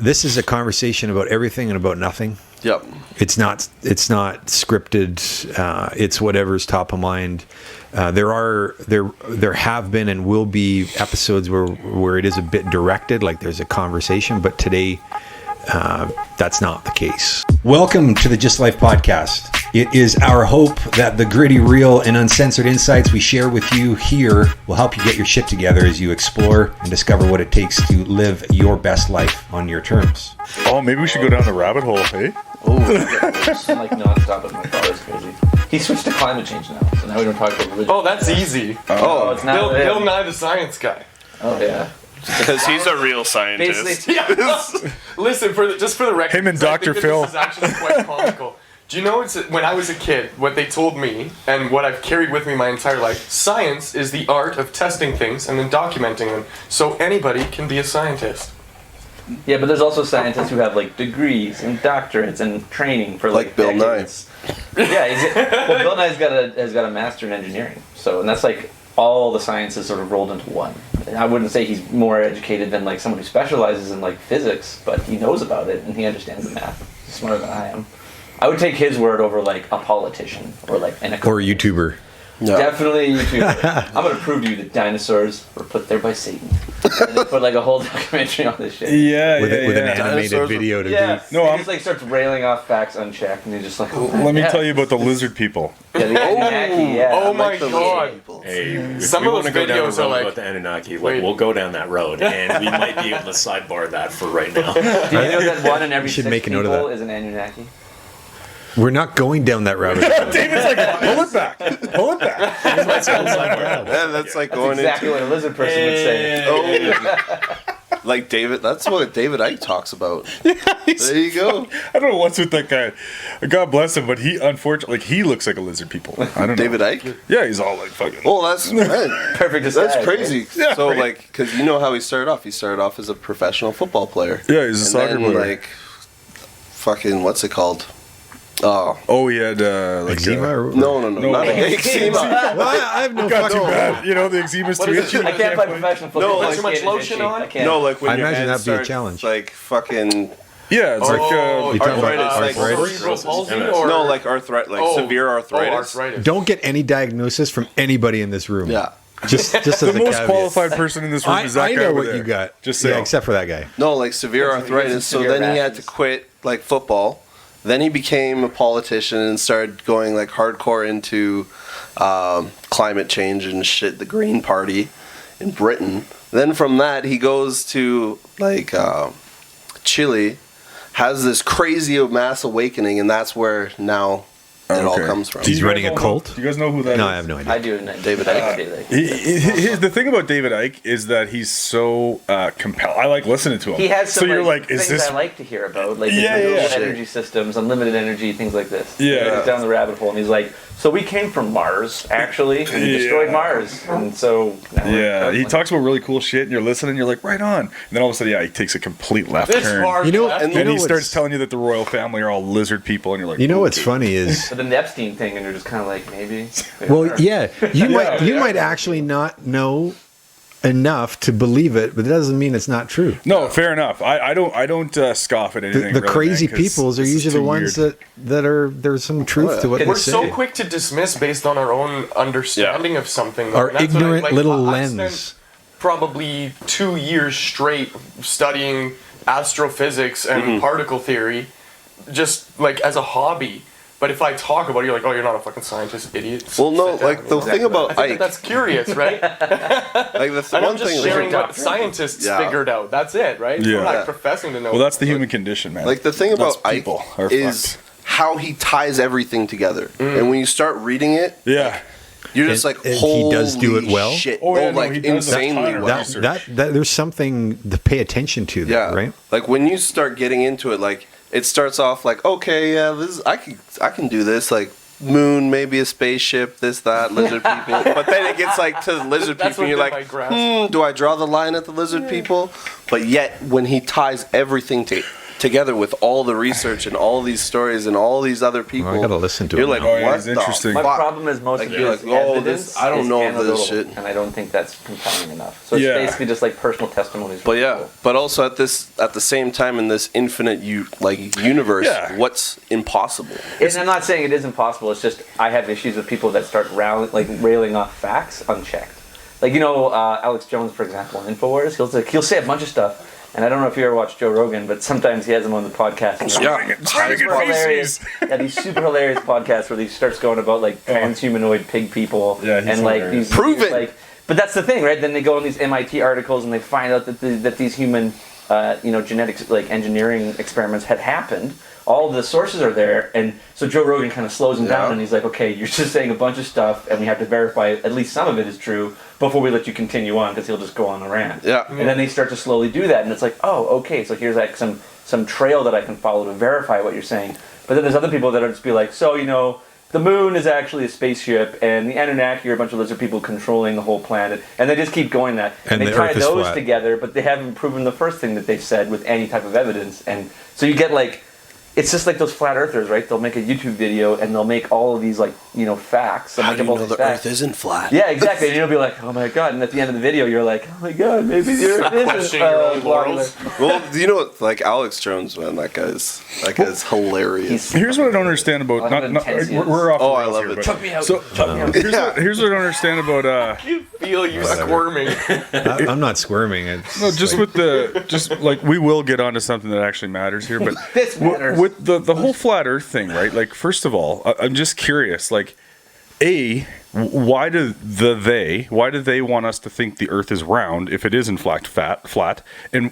This is a conversation about everything and about nothing. Yep. It's not scripted. It's whatever's top of mind. There have been and will be episodes where it is a bit directed, like there's a conversation, but today that's not the case. Welcome to the GYST Life podcast. It is our hope that the gritty, real, and uncensored insights we share with you here will help you get your shit together as you explore and discover what it takes to live your best life on your terms. Oh, maybe we should go down the rabbit hole, hey? Oh, like non-stop with my father's crazy. He switched to climate change now, so now we don't talk about religion. Oh, that's easy. Oh, it's not Bill Nye the Science Guy. Oh, yeah. Because he's a real scientist. Basically, Listen, just for the record, Him and because I Dr. think that Phil. This is actually quite comical. Do you know when I was a kid, what they told me, and what I've carried with me my entire life, science is the art of testing things and then documenting them, so anybody can be a scientist. yeah, but there's also scientists who have like degrees and doctorates and training for like Bill Nye. decades. Yeah, Bill Nye's has got a master in engineering, so and that's like all the sciences sort of rolled into one. I wouldn't say he's more educated than like someone who specializes in like physics, but he knows about it and he understands the math. He's smarter than I am. I would take his word over like a politician or like an Or a YouTuber. No. Definitely a YouTuber. I'm gonna prove to you that dinosaurs were put there by Satan. And they put like a whole documentary on this shit. Yeah, With an animated Dinosaurs video to Yeah, do. No, he I'm- just like starts railing off facts unchecked, and he's just like, Let me tell you about the lizard people. Yeah, the Anunnaki, yeah. Oh my the god. people. Hey, if Some we of want to those go down videos the are road like- about the Anunnaki, Wait. we'll go down that road, and we might be able to sidebar that for right now. Do you know that one in every should 6 make a note of people that. is an Anunnaki? We're not going down that route. David's like, pull it back. Pull it back. Yeah, that's like That's going exactly what a lizard person would say. like David. That's what David Icke talks about. There you go. I don't know what's with that guy. God bless him, but he unfortunately, he looks like a lizard people. I don't know. David Icke. Yeah, he's all like fucking. Oh, that's man, Perfect disguise. that's crazy. Yeah, So right. like, because you know how he started off. He started off as a professional football player. Yeah, he's a soccer then, player. like, fucking what's it called? Oh Oh, he had like Eczema? Or, no, No. not eczema. Well, I have no got too fucking. bad. You know the eczema's too itchy. I can't play professional football. No, My like- skin Too much is lotion itchy. on? I can't. No, like when I your imagine hands that'd be a start, challenge. Like fucking Yeah, it's You're talking arthritis, about like arthritis? Cerebral palsy MS. or no, like arthritis, like severe arthritis. arthritis. Don't get any diagnosis from anybody in this room. Yeah. Just as the a most caveat. qualified person in this room is that I guy know over what there. you got. Just yeah, say, except for that guy. No, like severe That's what he arthritis. gets So severe then he had to rashes. quit like football. Then he became a politician and started going like hardcore into climate change and shit. The Green Party in Britain. Then from that he goes to like Chile, has this crazy mass awakening, and that's where now it all Okay. comes from. Do you He's guys running a know- cult? Do you guys know who that is? No, I have no idea. I do. David Icke. The thing about David Icke is that he's so compelled. I like listening to him. He has some so you're like, is things this? I like to hear about, like Yeah, renewable yeah. energy systems, unlimited energy, things like this. Yeah. He goes down the rabbit hole, and he's like, "So we came from Mars, actually, and we destroyed Yeah. Mars, and so." now we're Yeah, he traveling." talks about really cool shit, and you're listening, and you're like, right on. And then all of a sudden, yeah, he takes a complete left This turn. far You know- left. and And he what's- starts telling you that the royal family are all lizard people, and you're like, You know what's okay. funny is, But then the Epstein thing, and you're just kind of like, maybe. well, yeah, you Yeah. might actually not know enough to believe it, but that doesn't mean it's not true. No, fair enough. I don't scoff at anything. The really, crazy man, 'cause peoples are this is usually the too ones weird. that are there's some truth to what We're they say. so quick to dismiss based on our own understanding of something. Our and that's what ignorant little I spent lens. probably 2 years straight studying astrophysics and particle theory, just like as a hobby. But if I talk about it, you're like, oh, you're not a fucking scientist, idiot. Well, no, Sit down, like you the know? thing about I think Ike, that's curious, right? like the And one I'm just thing, sharing what doctrine. scientists Yeah. figured out. That's it, right? Yeah. I'm not Yeah. professing to know. Well, that's the human condition, man. like the thing That's about Ike people are is fucked. how he ties everything together. And when you start reading it, Yeah. you're just And- like, and he holy does do it well? shit. Oh, yeah, no, like he does a ton insanely of well. research. that there's something to pay attention to there, Yeah, right? like when you start getting into it, like it starts off like, okay, yeah, this I can do this, like moon, maybe a spaceship, this, that, lizard people. But then it gets like to the lizard That's people, and you're within like, my grasp. do I draw the line at the lizard people? But yet, when he ties everything together with all the research and all these stories and all these other people. I gotta listen to You're it like, now. yeah, what it's the interesting. My fuck? problem is most Like, of it you're is like, oh, evidence. this- I don't is know this anecdotal, shit. and I don't think that's compelling enough. So it's Yeah. basically just like personal testimonies. But from yeah, people. but also at the same time in this infinite universe, Yeah. what's impossible? And I'm not saying it is impossible. It's just I have issues with people that start railing off facts unchecked. Like Alex Jones, for example, on Infowars, he'll say a bunch of stuff. And I don't know if you ever watched Joe Rogan, but sometimes he has him on the podcast. And super hilarious. Yeah, these super hilarious podcasts where he starts going about like transhumanoid pig people. Yeah, he's and like hilarious. these Prove it! Like, but that's the thing, right? Then they go on these MIT articles and they find out that these human, genetics like engineering experiments had happened. All the sources are there, and so Joe Rogan kind of slows him down, and he's like, "Okay, you're just saying a bunch of stuff, and we have to verify at least some of it is true before we let you continue on, because he'll just go on a rant." Yeah. And then they start to slowly do that, and it's like, "Oh, okay, so here's like some trail that I can follow to verify what you're saying." But then there's other people that are just be like, "So the moon is actually a spaceship, and the Anunnaki are a bunch of lizard people controlling the whole planet," and they just keep going that, And they the tie Earth is those flat. together, but they haven't proven the first thing that they've said with any type of evidence, and so you get like. It's just like those flat earthers, right? They'll make a YouTube video and they'll make all of these facts. They'll How make do up you all know these the facts. Earth isn't flat? Yeah, exactly. And you'll be like, "Oh my god!" And at the end of the video, you're like, "Oh my god, maybe the Earth isn't Questioning your own flat." morals. Well, like Alex Jones, man, that guy's hilarious. Here's what I don't understand about. Well, how intense he is. We're off. Oh, the I rails love here, it. but- Chuck me out. So Chuck me out. here's what I don't understand about. Feel you squirming. I'm not squirming. It's No, just like- with like we will get onto something that actually matters here, but This matters. with the whole flat Earth thing, right? Like, first of all, I'm just curious, like, why do they want us to think the Earth is round if it is in fact flat, and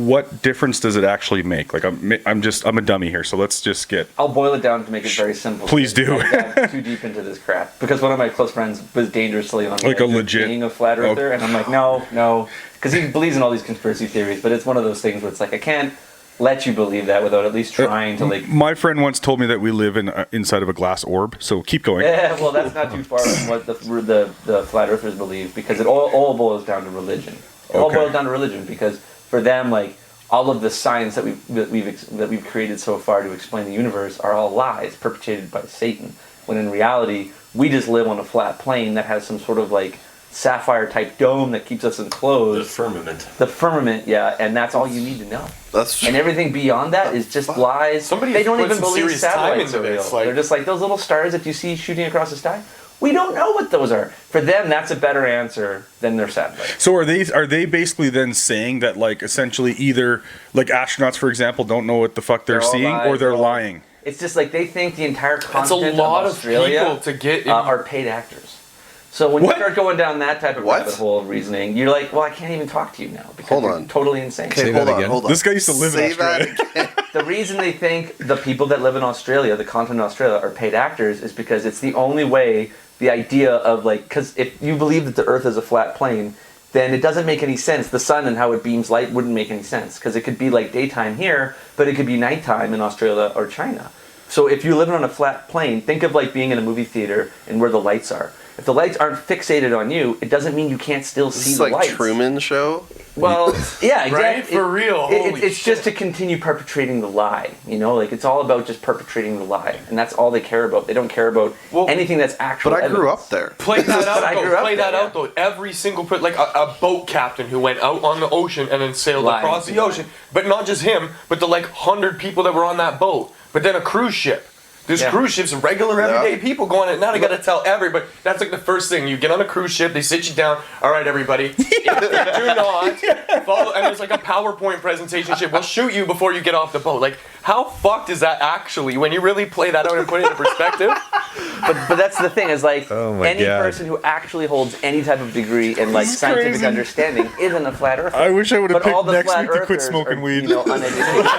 what difference does it actually make? Like, I'm a dummy here, so let's just get. I'll boil it down to make it very simple. Please do. I dive too deep into this crap because one of my close friends was dangerously on Like the a edge of legit- being a flat earther, and I'm like, no, because he believes in all these conspiracy theories, but it's one of those things where it's like I can't let you believe that without at least trying to like. My friend once told me that we live inside of a glass orb, so keep going. Yeah, well, that's not too far from what the flat earthers believe, because it all boils down to religion. It all Okay. boils down to religion because for them, like all of the science that we've created so far to explain the universe are all lies perpetrated by Satan. When in reality, we just live on a flat plane that has some sort of like sapphire type dome that keeps us The enclosed. firmament. The firmament, yeah, and that's all you need to know. That's And everything beyond that is just lies. Somebody they don't put even some believe serious time satellites into are real. this, like- They're just like those little stars that you see shooting across the sky. We don't know what those are. For them, that's a better answer than their satellites. So are they basically then saying that, like, essentially either like astronauts, for example, don't know what the fuck they're They're all seeing, or lies, they're all- lying? It's just like they think the entire That's a continent lot of of Australia people to get in. are paid actors. So when What? you start going down that type of What? rabbit hole of reasoning, you're like, well, I can't even talk to you now because Hold you're on. totally insane. okay. Say Hold that on, again. hold on. This guy used to live in Say Australia. that again. The reason they think the people that live in Australia, the continent of Australia, are paid actors is because it's the only way the idea of like, because if you believe that the Earth is a flat plane, then it doesn't make any sense. The sun and how it beams light wouldn't make any sense because it could be like daytime here, but it could be nighttime in Australia or China. So if you're living on a flat plane, think of like being in a movie theater and where the lights are. If the lights aren't fixated on you, it doesn't mean you can't still This see is the like lights. Truman Show. Well, yeah, exactly. Right? For real. Holy it's shit. just to continue perpetrating the lie. Like it's all about just perpetrating the lie, and that's all they care about. They don't care about Well, anything that's actual. But I grew evidence. up there. Play that out, But I though. grew up Play that there, out, though. Every single like a boat captain who went out on the ocean and then sailed Lying. across the ocean. But not just him, but the like 100 people that were on that boat. But then a cruise ship. There's Yeah. cruise ships, regular everyday people going in. Now they gotta tell everybody. That's like the first thing. You get on a cruise ship, they sit you down. All right, everybody. If you do not follow, and there's like a PowerPoint presentation shit. We'll shoot you before you get off the boat. Like, how fucked is that actually when you really play that out and put it into perspective? But that's the thing is like Oh my any God. person who actually holds any type of degree in like This is scientific crazy. understanding isn't a flat earther. I wish I would have But all picked the next flat week to quit earthers smoking are, weed. uneducated.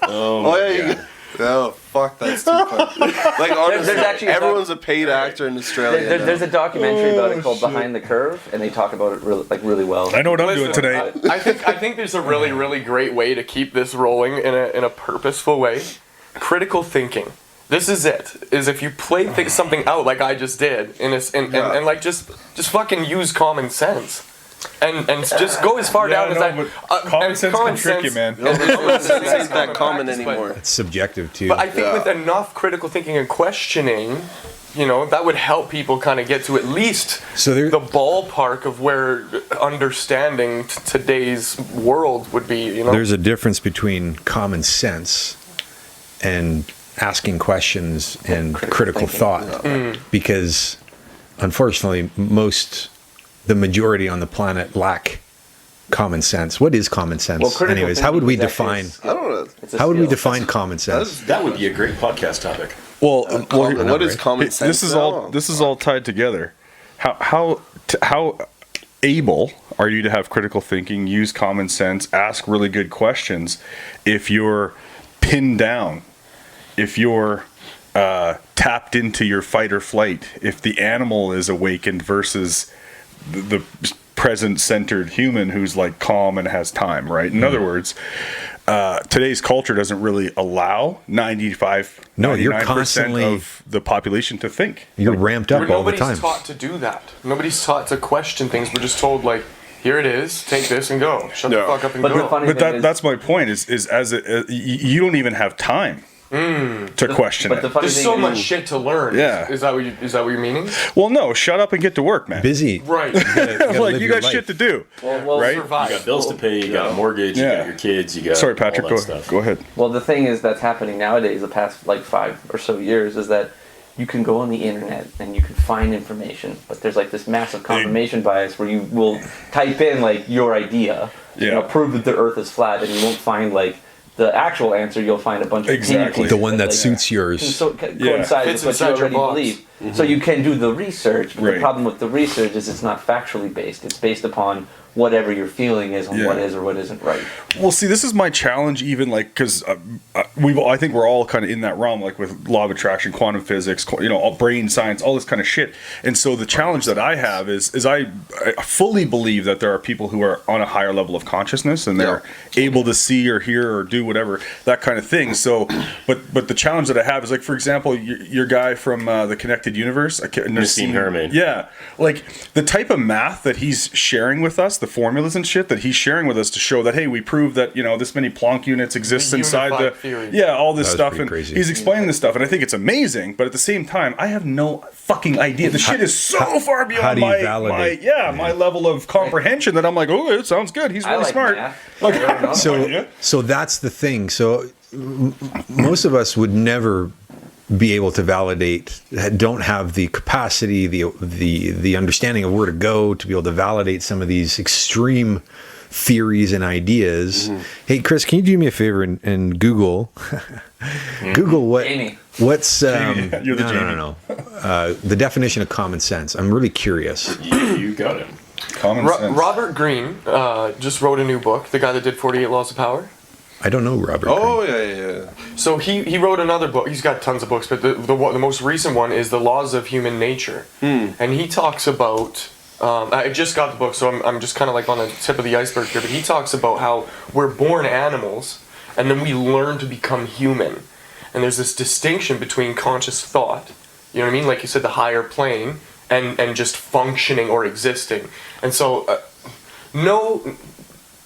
Oh yeah. Oh fuck, that's too funny. Like honestly, there's actually a everyone's a paid actor in Australia. There's a documentary about it called shit. Behind the Curve, and they talk about it really well. I know what I'm doing Listen, tonight. I think there's a really great way to keep this rolling in a purposeful way. Critical thinking. This is it. Is if you play something out like I just did, and like just fucking use common sense. and just go as far down as that. Common sense can trick you, man. It's not that common anymore. It's subjective too. But I think with enough critical thinking and questioning, that would help people kind of get to at least the ballpark of where understanding today's world would be. There's a difference between common sense and asking questions and critical thought, because unfortunately the majority on the planet lack common sense. What is common sense? Anyways, how would we define? I don't know. How would we define common sense? That would be a great podcast topic. Well, what is common sense? This is all tied together. How able are you to have critical thinking, use common sense, ask really good questions if you're pinned down, if you're tapped into your fight or flight, if the animal is awakened versus the present-centered human who's like calm and has time, right? In other words, today's culture doesn't really allow 99% of the population to think. You're ramped up all the time. Nobody's taught to do that. Nobody's taught to question things. We're just told, like, here it is, take this and go. Shut the fuck up and go. But that's my point, is you don't even have time to question it. There's so much shit to learn. Yeah. Is that what you're meaning? Well, no, shut up and get to work, man. Busy. Right. You got shit to do. Well, right? Survive. You got bills to pay, you got a mortgage, you got your kids, you got Sorry, Patrick, all that stuff. go ahead. Well, the thing is that's happening nowadays, the past like 5 or so years, is that you can go on the internet and you can find information, but there's like this massive confirmation bias where you will type in like your idea, prove that the Earth is flat, and you won't find like the actual answer. You'll find a bunch of Exactly. The one that suits yours. Coincides with what you already believe. Mm-hmm. So you can do the research, but the problem with the research is it's not factually based. It's based upon whatever your feeling is on what is or what isn't right. Well, see, this is my challenge, even like because I think we're all kind of in that realm, like with law of attraction, quantum physics, all brain science, all this kind of shit. And so the challenge that I have is I fully believe that there are people who are on a higher level of consciousness and they're able to see or hear or do whatever, that kind of thing. So, but the challenge that I have is like, for example, your guy from the Connected Universe, Nassim Herman. Yeah, like the type of math that he's sharing with us, the formulas and shit that he's sharing with us to show that, hey, we proved that this many Planck units exist inside the theory. all this stuff, and crazy. he's explaining this stuff, and I think it's amazing. But at the same time, I have no fucking idea. The shit is so far beyond my level of comprehension that I'm like, oh, it sounds good. He's really smart. So that's the thing. So most of us would never be able to validate, don't have the capacity, the understanding of where to go to be able to validate some of these extreme theories and ideas. Mm-hmm. Hey, Chris, can you do me a favor and Google Google what's You're the no. The definition of common sense. I'm really curious. You got it. Common sense. Robert Greene just wrote a new book, the guy that did 48 Laws of Power. I don't know Robert. Oh, yeah. So he wrote another book. He's got tons of books, but the most recent one is The Laws of Human Nature. And he talks about, I just got the book, so I'm just kind of like on the tip of the iceberg here, but he talks about how we're born animals, and then we learn to become human. And there's this distinction between conscious thought, you know what I mean? Like you said, the higher plane, and just functioning or existing. And so, no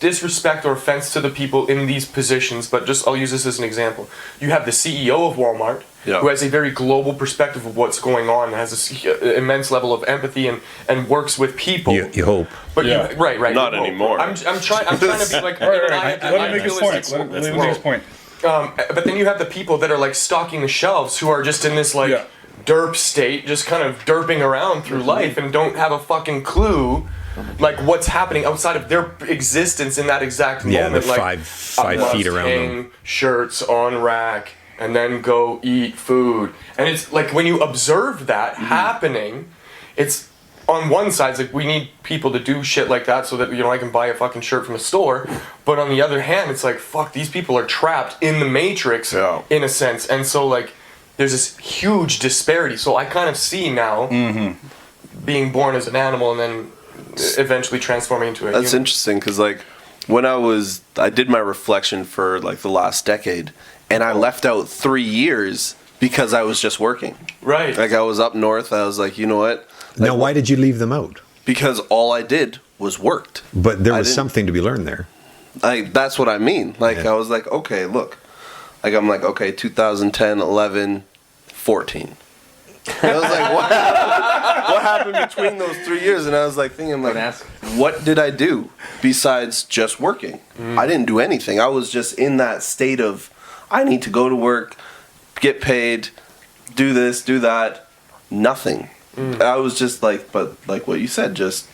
disrespect or offense to the people in these positions, but I'll use this as an example. You have the CEO of Walmart, who has a very global perspective of what's going on, has this immense level of empathy and works with people. You hope. But right. Not anymore. I'm trying to be like, let him make his point. Let him make his point. But then you have the people that are like stocking the shelves, who are just in this like derp state, just kind of derping around through life and don't have a fucking clue like what's happening outside of their existence in that exact moment. They're like 5 feet around them. Shirts on rack and then go eat food. And it's like when you observe that happening, it's on one side, it's like we need people to do shit like that so that I can buy a fucking shirt from a store. But on the other hand, it's like, fuck, these people are trapped in the matrix in a sense. And so like there's this huge disparity. So I kind of see now being born as an animal and then eventually transforming into a human. That's interesting, because like when I did my reflection for like the last decade, and I left out 3 years because I was just working. Right. Like I was up north, I was like, you know what? Like, Now, why did you leave them out? Because all I did was worked. But there I was didn't- something to be learned there. Like, that's what I mean. Like, Yeah. I was like, okay, look. Like, I'm like, okay, 2010, 11, 14. And I was like, what happened between those 3 years? And I was like thinking, like, Don't ask. what did I do besides just working? I didn't do anything. I was just in that state of, I need to go to work, get paid, do this, do that. Nothing. I was just like, but like what you said, just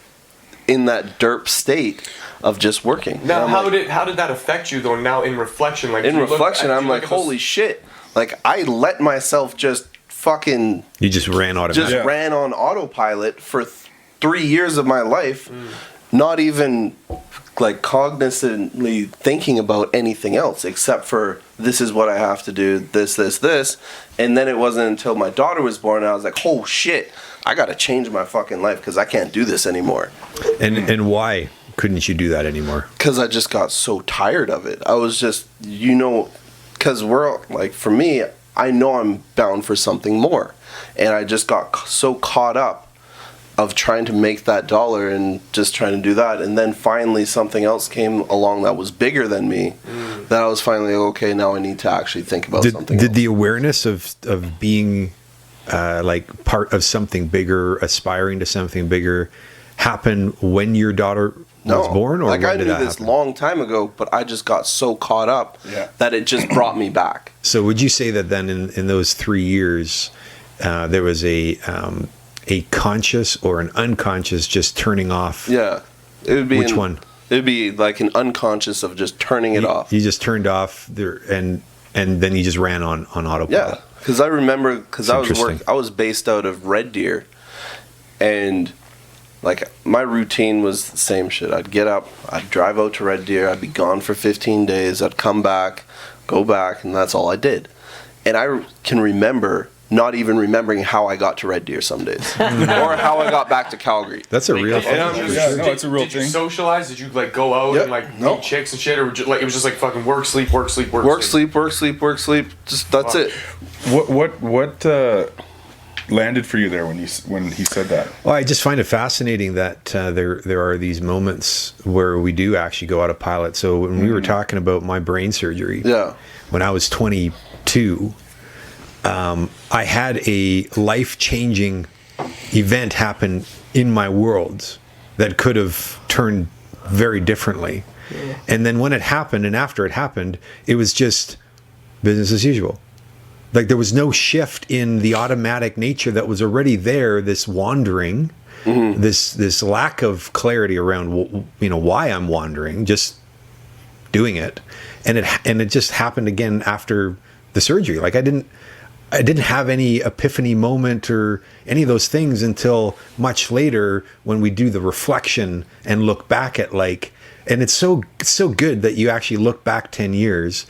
in that derp state of just working. Now, And I'm how did that affect you though? Now in reflection, like in do you look reflection, at- do I'm you like, look at those- holy shit! Like I let myself just fucking You just ran automatic. just ran on autopilot for 3 years of my life, not even like cognizantly thinking about anything else except for this is what I have to do, this, and then it wasn't until my daughter was born and I was like, oh shit, I gotta change my fucking life because I can't do this anymore. And why couldn't you do that anymore? Because I just got so tired of it. I was just, because we're like, for me, I know I'm bound for something more. And I just got so caught up of trying to make that dollar and just trying to do that. And then finally something else came along that was bigger than me. That I was finally, okay, now I need to actually think about something Did else. the awareness of being like part of something bigger, aspiring to something bigger, happen when your daughter was born, or like when I did knew that this happen? long time ago, but I just got so caught up that it just brought me back. So would you say that then in those 3 years there was a conscious or an unconscious just turning off? Yeah, it would be Which one? It would be like an unconscious of just turning it off. You just turned off there, and then you just ran on autopilot. Yeah, because I remember because It's interesting. I was based out of Red Deer, and like my routine was the same shit. I'd get up, I'd drive out to Red Deer, I'd be gone for 15 days, I'd come back, go back, and that's all I did. And I can remember not even remembering how I got to Red Deer some days, or how I got back to Calgary. That's a real And thing. I'm just- Yeah, no, it's a real did you thing. socialize? Did you like go out Yep. and like No. meet chicks and shit, or like it was just like fucking work, sleep, work, sleep, work, Work, sleep, work, sleep, work, sleep. Just that's it. What landed for you there when he said that? Well, I just find it fascinating that there are these moments where we do actually go autopilot. So when we were talking about my brain surgery, Yeah. when I was 22, I had a life-changing event happen in my world that could have turned very differently. And then when it happened and after it happened, it was just business as usual. Like there was no shift in the automatic nature that was already there, this wandering, this lack of clarity around why I'm wandering, just doing it. And it just happened again after the surgery. Like I didn't have any epiphany moment or any of those things until much later when we do the reflection and look back at and it's so good that you actually look back 10 years.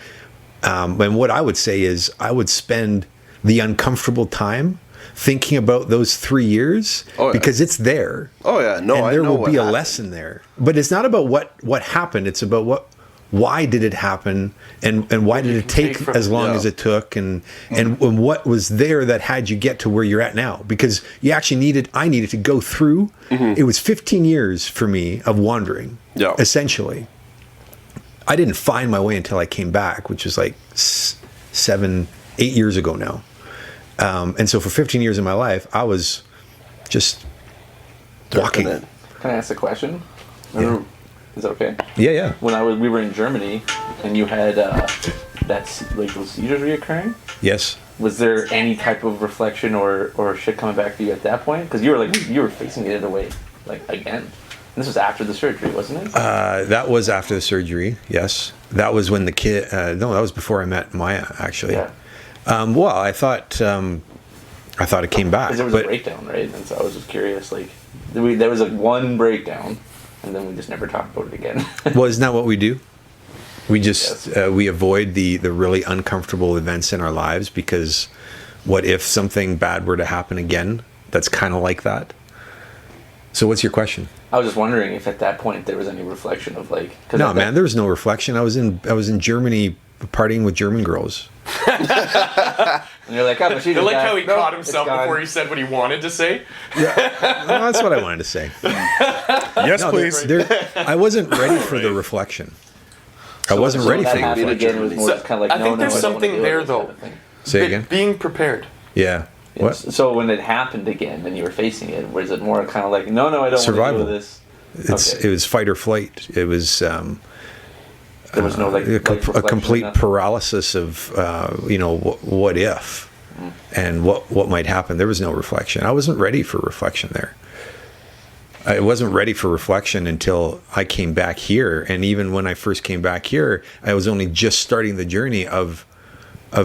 And what I would say is I would spend the uncomfortable time thinking about those 3 years because it's there. Oh yeah, no, And I there know will what be a happened. lesson there. But it's not about what happened. It's about why did it happen and why did it take from as long yeah. as it took and what was there that had you get to where you're at now? Because you actually I needed to go through. It was 15 years for me of wandering, Yeah. essentially. I didn't find my way until I came back, which was like 7-8 years ago now. And so for 15 years of my life, I was just walking. It. Can I ask a question? Remember, is that okay? Yeah. When we were in Germany, and you had those seizures reoccurring. Yes. Was there any type of reflection or shit coming back to you at that point? Because you were facing it in a way, like again. And this was after the surgery, wasn't it? That was after the surgery. Yes. That was when the kid. No, that was before I met Maya. Actually. Yeah. Well, I thought it came back, Because there was a breakdown, right? And so I was just curious, like, there was like one breakdown, and then we just never talked about it again. well, isn't that what we do? We just we avoid the really uncomfortable events in our lives because what if something bad were to happen again? That's kind of like that. So, what's your question? I was just wondering if at that point there was any reflection of like. No, man, there was no reflection. I was in Germany partying with German girls. And you're like, oh, but she I like died. how he Nope, caught it's himself gone. before he said what he wanted to say. Well, that's what I wanted to say. Yes, No, please. I wasn't ready for the reflection. I wasn't ready that for the happened me to again was more So, just kind of like, I think there's I don't wanna something deal there, with this though. kind of thing. Say again? Being prepared. Yeah. What? So when it happened again and you were facing it, was it more kind of like, no, I don't Survival. want to deal with this? It was fight or flight. It was There was no like a life reflection, complete nothing? paralysis of what if and what might happen. There was no reflection. I wasn't ready for reflection there. I wasn't ready for reflection until I came back here, and even when I first came back here, I was only just starting the journey of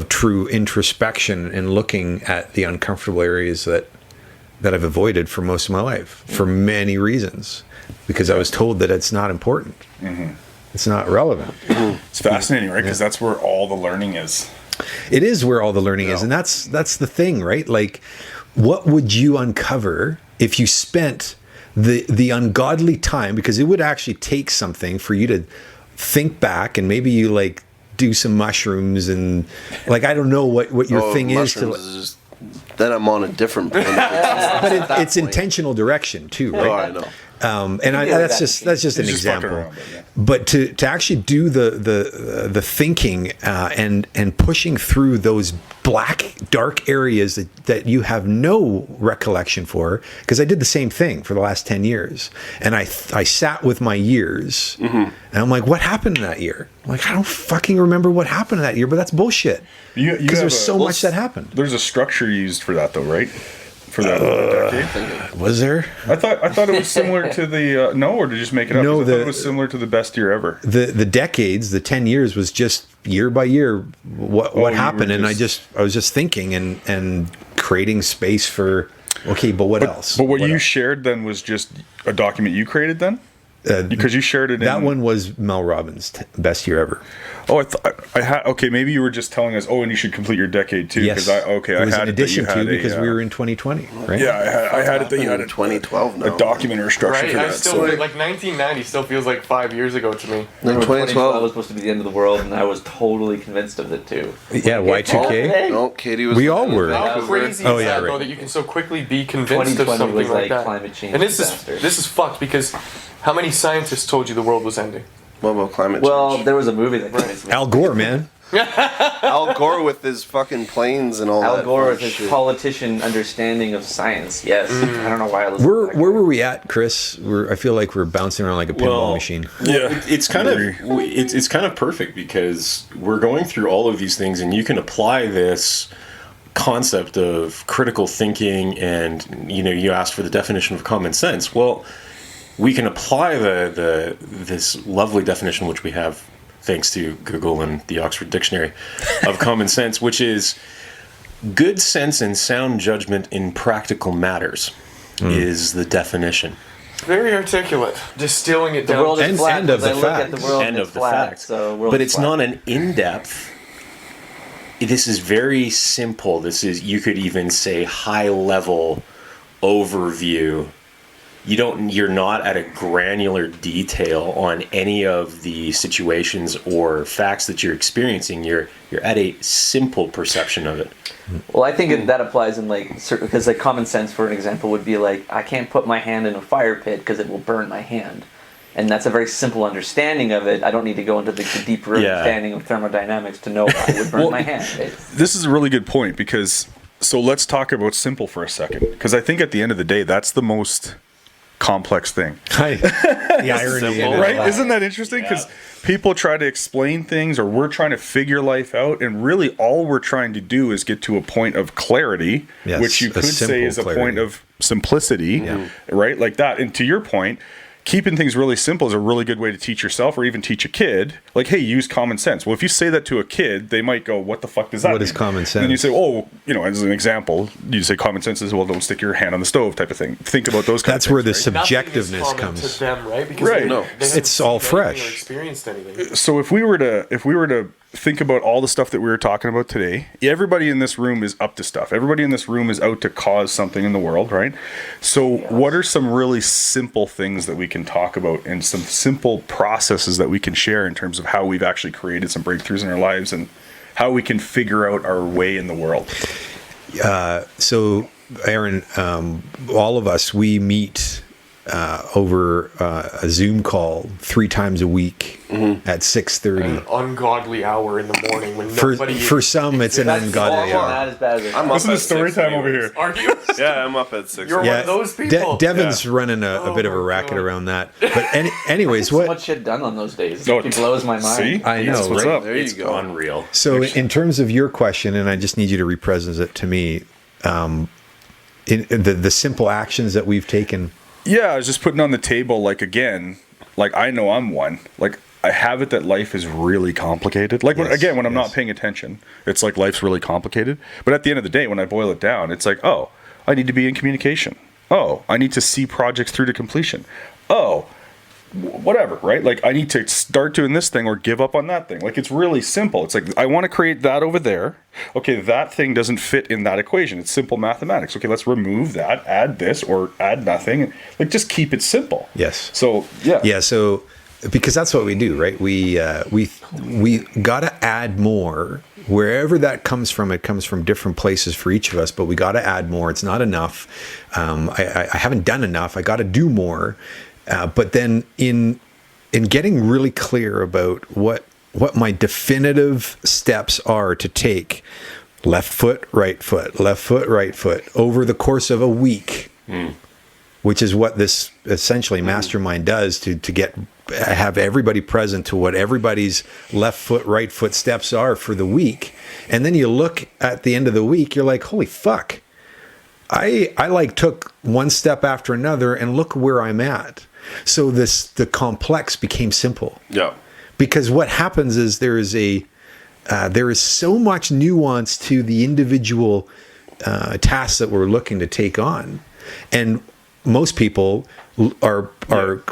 true introspection and looking at the uncomfortable areas that I've avoided for most of my life for many reasons, because I was told that it's not important. It's not relevant. It's fascinating, right? Because that's where all the learning is. It is where all the learning is, and that's the thing, right? Like, what would you uncover if you spent the ungodly time? Because it would actually take something for you to think back, and maybe you like do some mushrooms and like I don't know what your thing is to. Just, then I'm on a different plane. But it's intentional direction too, right? Oh, I know. That's just an He's just fucking example. around, But to actually do the thinking and pushing through those black dark areas that you have no recollection for, because I did the same thing for the last 10 years, and I sat with my years, and I'm like, what happened in that year? I'm like, I don't fucking remember what happened in that year, but that's bullshit. You Because have there's so much that happened. There's a structure used for that, though, right? For that decade. Was there? I thought it was similar to the or did you just make it up? No, 'Cause I thought it was similar to the best year ever. The decades, the 10 years was just year by year what you happened, were and I was just thinking and creating space for okay, but what else? But what you else? shared then was just a document you created then? Because you shared it That in... one was Mel Robbins' best year ever. Oh, I had... Okay, maybe you were just telling us, and you should complete your decade too. Yes. Because it was in addition to because we were in 2020, right? Yeah, I had it that you had 2012 now. a document or a structure Right? for I that. still So, like 1990 still feels like 5 years ago to me. In 2012. was supposed to be the end of the world, and I was totally convinced of it too. Yeah, Y2K. No, Katie was. We all were. How Vancouver. crazy Oh, is yeah, that, though, right. that you can so quickly be convinced of 2020 something was like like that? climate change And this disaster. is fucked because how many scientists told you the world was ending? What about climate Well, change? there was a movie that convinced me. Al Gore, man. Al Gore with his fucking planes and all that. Al Gore with fun his shit. politician understanding of science. Yes, I don't know why I listened. Where to that where guy. were we at, Chris? I feel like we're bouncing around like a pinball machine. yeah. It's kind of it's kind of perfect because we're going through all of these things, and you can apply this concept of critical thinking, and you asked for the definition of common sense. Well, we can apply this lovely definition, which we have thanks to Google and the Oxford Dictionary of common sense, which is good sense and sound judgment in practical matters is the definition. Very articulate. Distilling it The down. world is And- flat. and of as I the look at the facts. world, And it's of the flat, facts. So world But is it's flat. not an in-depth. This is very simple. This is, you could even say, high-level overview. You're not at a granular detail on any of the situations or facts that you're experiencing. You're at a simple perception of it. Well, I think that applies in like certain, because like common sense, for an example, would be like I can't put my hand in a fire pit because it will burn my hand, and that's a very simple understanding of it. I don't need to go into the deeper Yeah. understanding of thermodynamics to know why it would burn Well, my hand. This is a really good point because so let's talk about simple for a second, because I think at the end of the day that's the most complex thing, The irony in it. right? Isn't that interesting? Because people try to explain things, or we're trying to figure life out, and really all we're trying to do is get to a point of clarity, Yes, which you a could say simple is a clarity. point of simplicity, right? Like that. And to your point, keeping things really simple is a really good way to teach yourself or even teach a kid. Like, hey, use common sense. Well, if you say that to a kid, they might go, what the fuck does that What mean? is common And then you sense? say, oh, as an example, you say common sense is, well, don't stick your hand on the stove type of thing. Think about those kinds That's of where the things, right? Nothing is subjectiveness common comes. to them, right? Because Right. they, No. they haven't It's all seen anything fresh. or experienced anything. So if we were to think about all the stuff that we were talking about today, everybody in this room is up to stuff. Everybody in this room is out to cause something in the world, right? So what are some really simple things that we can talk about, and some simple processes that we can share in terms of how we've actually created some breakthroughs in our lives and how we can figure out our way in the world. So, Aaron, all of us, we meet over a Zoom call 3 times a week at 6:30. An ungodly hour in the morning when For nobody. some, it's an ungodly Not hour. as bad as I'm up Listen to at story 6 time over anyways. here. Are you? Yeah, I'm up at 6. You're one of those people. Devin's running a bit of a my racket God. around that. But anyways, so what? much shit done on those days. No, It blows my mind. See? I know, That's what's right? up. There It's you go. unreal. So, in terms of your question, and I just need you to represent it to me, in the simple actions that we've taken. Yeah, I was just putting on the table, like, again, like, I know I'm one. Like, I have it that life is really complicated. Like, when I'm not paying attention, it's like life's really complicated. But at the end of the day, when I boil it down, it's like, oh, I need to be in communication. Oh, I need to see projects through to completion. Oh, whatever, right? Like, I need to start doing this thing or give up on that thing. Like, it's really simple. It's like, I want to create that over there. Okay, that thing doesn't fit in that equation. It's simple mathematics. Okay, let's remove that, add this, or add nothing. Like, just keep it simple. Yes. So, yeah. Yeah. So, because that's what we do, right? We got to add more wherever that comes from. It comes from different places for each of us, but we got to add more. It's not enough. I haven't done enough. I got to do more. But then in getting really clear about what my definitive steps are to take, left foot, right foot, left foot, right foot, over the course of a week, which is what this essentially mastermind does to have everybody present to what everybody's left foot, right foot steps are for the week. And then you look at the end of the week, you're like, holy fuck. I like took one step after another and look where I'm at. So the complex became simple. Yeah. Because what happens is there is so much nuance to the individual tasks that we're looking to take on, and most people are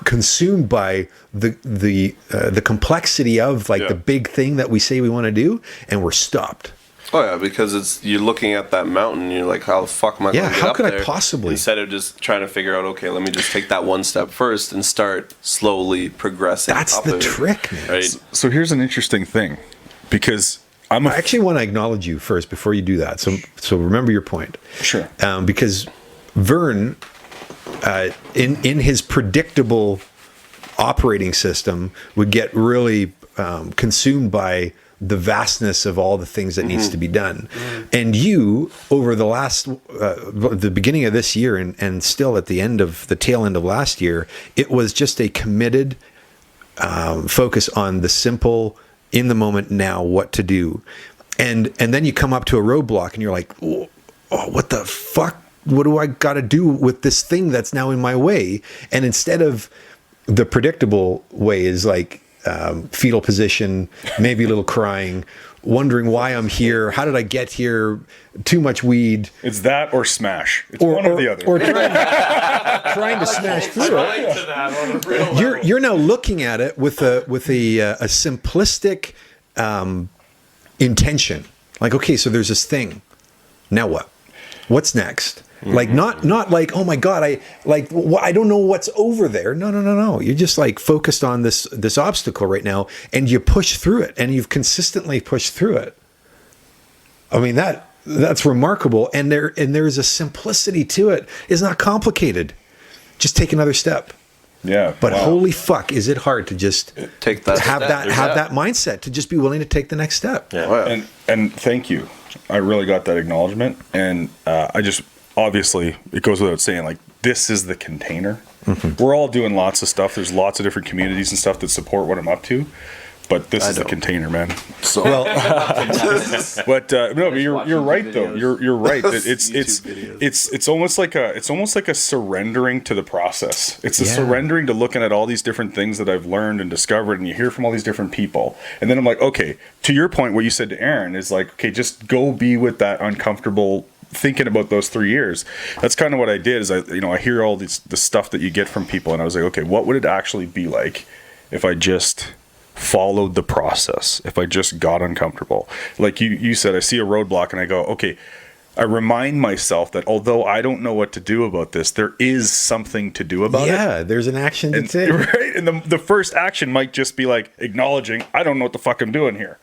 consumed by the complexity of the big thing that we say we want to do, and we're stopped. Oh yeah, because you're looking at that mountain, and you're like, how the fuck am I going to get how up could there? I possibly? Instead of just trying to figure out, okay, let me just take that one step first and start slowly progressing. That's up the it, trick, man. right? So here's an interesting thing, because I actually want to acknowledge you first before you do that. So remember your point. Sure. Because Vern, in his predictable operating system, would get really consumed by the vastness of all the things that needs to be done. And you, over the last, the beginning of this year and still at the tail end of last year, it was just a committed focus on the simple, in the moment now, what to do. And then you come up to a roadblock and you're like, oh, what the fuck? What do I got to do with this thing that's now in my way? And instead of the predictable way is like, fetal position, maybe a little crying, wondering why I'm here. How did I get here? Too much weed. It's that or smash. It's one or the other. Or trying to smash through it. You're now looking at it with a simplistic intention. Like, okay, so there's this thing. Now what? What's next? Like not like, oh my God, I don't know what's over there. No. You're just like focused on this obstacle right now, and you push through it, and you've consistently pushed through it. I mean, that's remarkable, and there's a simplicity to it. It's not complicated. Just take another step. Yeah. But holy fuck, is it hard to just Take that have step. that mindset to just be willing to take the next step. Yeah. Oh, yeah. And thank you. I really got that acknowledgement, and obviously, it goes without saying, like, this is the container. We're all doing lots of stuff. There's lots of different communities and stuff that support what I'm up to, but this is the container, man. So But no, but you're right YouTube though. videos. You're right. That YouTube it's almost like a surrendering to the process. It's a surrendering to looking at all these different things that I've learned and discovered, and you hear from all these different people, and then I'm like, okay, to your point, what you said to Aaron is like, okay, just go be with that uncomfortable. Thinking about those 3 years, that's kind of what I did. Is I hear all the stuff that you get from people, and I was like, okay, what would it actually be like if I just followed the process? If I just got uncomfortable, like you said, I see a roadblock and I go, okay. I remind myself that although I don't know what to do about this, there is something to do about it. Yeah, there's an action to take. Right, and the first action might just be like acknowledging I don't know what the fuck I'm doing here.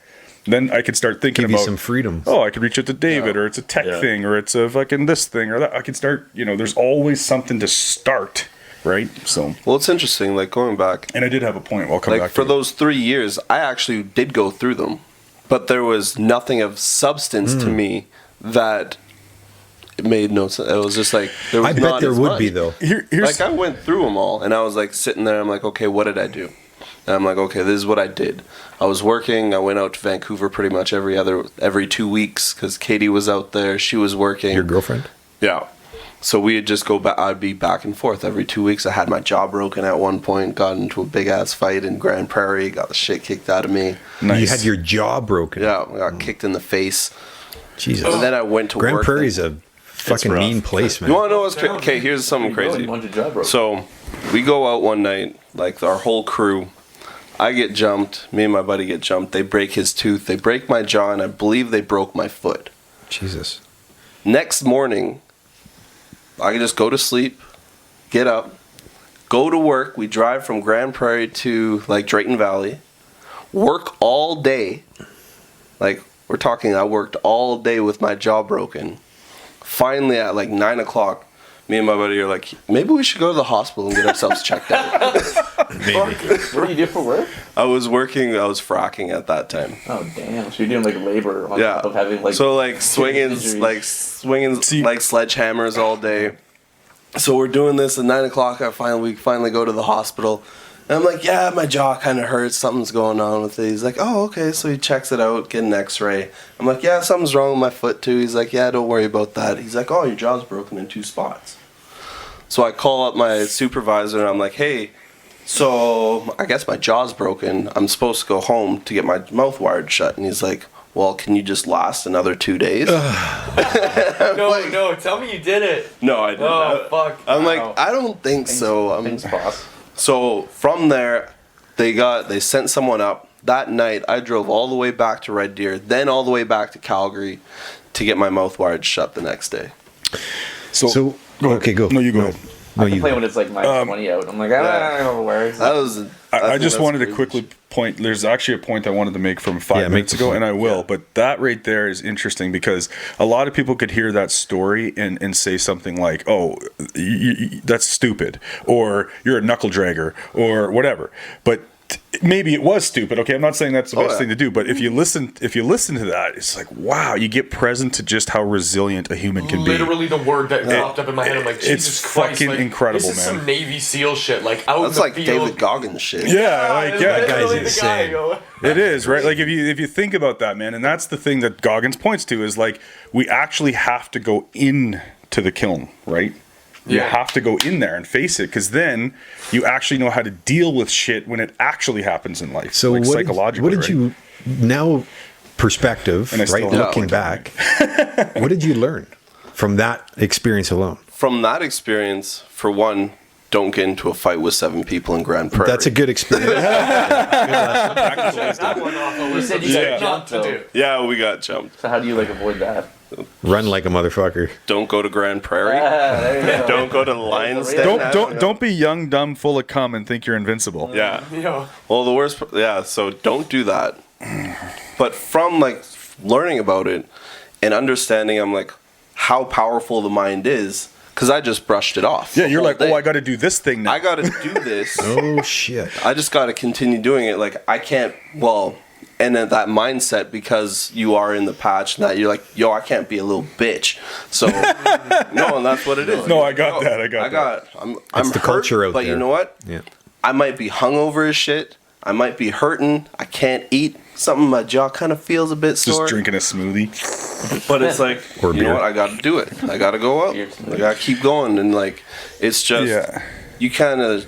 then I could start thinking Give you about some freedom. Oh, I could reach out to David, or it's a tech thing, or it's a fucking this thing, or that. I could start. There's always something to start, right? So. Well, it's interesting. Like going back, And I did have a point. I'll come back like for to those 3 years, I actually did go through them, but there was nothing of substance to me that it made no sense. It was just like there was I bet not there as would much. be though. Here's Like I went through them all, and I was like sitting there. I'm like, okay, what did I do? And I'm like, okay, this is what I did. I was working. I went out to Vancouver pretty much every 2 weeks because Katie was out there. She was working. Your girlfriend? Yeah. So we'd just go back. I'd be back and forth every 2 weeks. I had my jaw broken at one point. Got into a big ass fight in Grand Prairie. Got the shit kicked out of me. nice. You had your jaw broken. Yeah, I got kicked in the face. Jesus. And then I went to Grand work. Prairie's a fucking rough. mean place, man. You want to know what's crazy? Okay, here's something crazy. So we go out one night, like our whole crew. I get jumped. Me and my buddy get jumped. They break his tooth. They break my jaw, and I believe they broke my foot. Jesus. Next morning, I just go to sleep, get up, go to work. We drive from Grand Prairie to like Drayton Valley, work all day. Like we're talking, I worked all day with my jaw broken. Finally, at like 9 o'clock, me and my buddy are like, maybe we should go to the hospital and get ourselves checked out. Maybe. What do you do for work? I was fracking at that time. Oh damn! So you're doing like labor on Yeah. top of having like So like swinging injuries. like sledgehammers all day. So we're doing this at 9 o'clock. We finally go to the hospital. And I'm like, yeah, my jaw kind of hurts. Something's going on with it. He's like, oh, okay. So he checks it out, get an x-ray. I'm like, yeah, something's wrong with my foot too. He's like, yeah, don't worry about that. He's like, oh, your jaw's broken in 2 spots. So I call up my supervisor and I'm like, hey, so I guess my jaw's broken. I'm supposed to go home to get my mouth wired shut. And he's like, well, can you just last another 2 days? No, tell me you did it. No, I didn't. Oh, fuck. I'm like, I don't think so. Things boss. So from there, they sent someone up. That night, I drove all the way back to Red Deer, then all the way back to Calgary to get my mouth wired shut the next day. So, Go ahead. okay, go. No, you go ahead. No, I can you play go. when it's like minus 20 out. I'm like, I don't know where. It's That was. I think just that's wanted to crazy quickly point. There's actually a point I wanted to make from 5 Yeah, make minutes the ago, point. and I will. But that right there is interesting because a lot of people could hear that story and say something like, "Oh, that's stupid," or "You're a knuckle dragger," or whatever. But maybe it was stupid. Okay, I'm not saying that's the best thing to do. But if you listen to that, it's like, wow, you get present to just how resilient a human can be. Literally the word that popped up in my head. I'm like, Jesus Christ, fucking like, incredible, this is man. some Navy SEAL shit. Like out That's in the like field. David Goggins shit. Yeah, That guy's literally the insane. yo. It is, right? Like if you think about that, man, and that's the thing that Goggins points to is like we actually have to go in to the kiln, right? You Yeah. have to go in there and face it because then you actually know how to deal with shit when it actually happens in life. So like what psychologically. what did right? you now perspective, And I still right? have Looking back, what did you learn from that experience alone? From that experience, for one, don't get into a fight with 7 people in Grand Prairie. That's a good experience. That one off the You list said of you things got not jumped, to though. do. Yeah, we got jumped. So how do you like avoid that? Run like a motherfucker. Don't go to Grand Prairie. There you go. Don't go to the Lions Den. Don't be young, dumb, full of cum and think you're invincible. Yeah. Yo. Well, the worst. Yeah. So don't do that. But from like learning about it and understanding, I'm like, how powerful the mind is. Because I just brushed it off. Yeah, the you're whole like, day. oh, I got to do this thing now. I got to do this. Oh shit. I just got to continue doing it. Like I can't. Well, and then that mindset because you are in the patch and that you're like, yo, I can't be a little bitch. So no, and that's what it is. No, I got that. I got I'm the hurt, culture out but there. you know what? Yeah. I might be hungover as shit. I might be hurting. I can't eat. Something my jaw kind of feels a bit just sore. drinking a smoothie. But it's like, Or you know beer. what? I got to do it. I got to go up. I got to keep going. And like, it's just, Yeah. you kind of,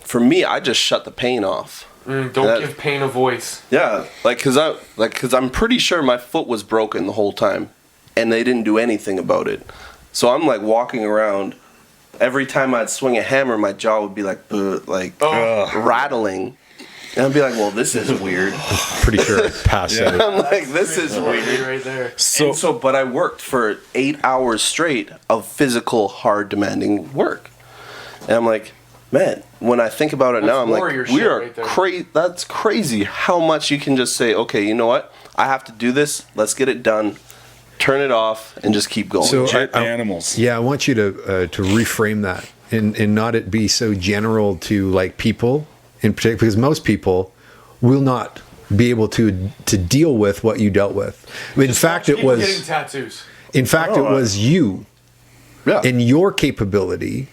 for me, I just shut the pain off. Don't That- give pain a voice. Yeah, cause I'm pretty sure my foot was broken the whole time, and they didn't do anything about it. So I'm like walking around. Every time I'd swing a hammer, my jaw would be like rattling, and I'd be like, "Well, this is weird." Pretty sure I passed out. I'm like, "This is weird." Right there. But I worked for 8 hours straight of physical, hard, demanding work, and I'm like, man, when I think about it now, I'm warrior like, we shit are right there. That's crazy how much you can just say, okay, you know what? I have to do this. Let's get it done. Turn it off and just keep going. So Animals. Yeah, I want you to reframe that and not it be so general to like people in particular, because most people will not be able to deal with what you dealt with. In fact, it People was getting tattoos. in fact it was you yeah. and your capability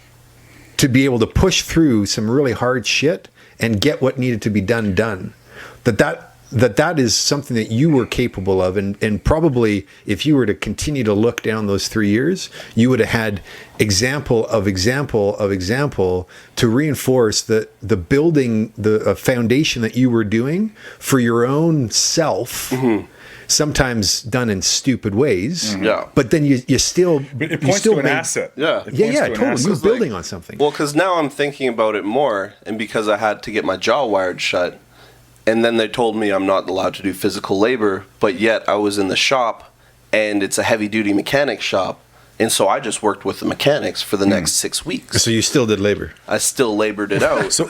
to be able to push through some really hard shit and get what needed to be done. That is something that you were capable of, and probably if you were to continue to look down those 3 years, you would have had example to reinforce the building, the foundation that you were doing for your own self. Mm-hmm. Sometimes done in stupid ways. Yeah. But then you still But it you points still to an made- asset. Yeah. It points Yeah, to an totally. asset. You're building on something. Well, because now I'm thinking about it more, and because I had to get my jaw wired shut, and then they told me I'm not allowed to do physical labor, but yet I was in the shop, and it's a heavy-duty mechanic shop, and so I just worked with the mechanics for the next 6 weeks. So you still did labor. I still labored it out. So,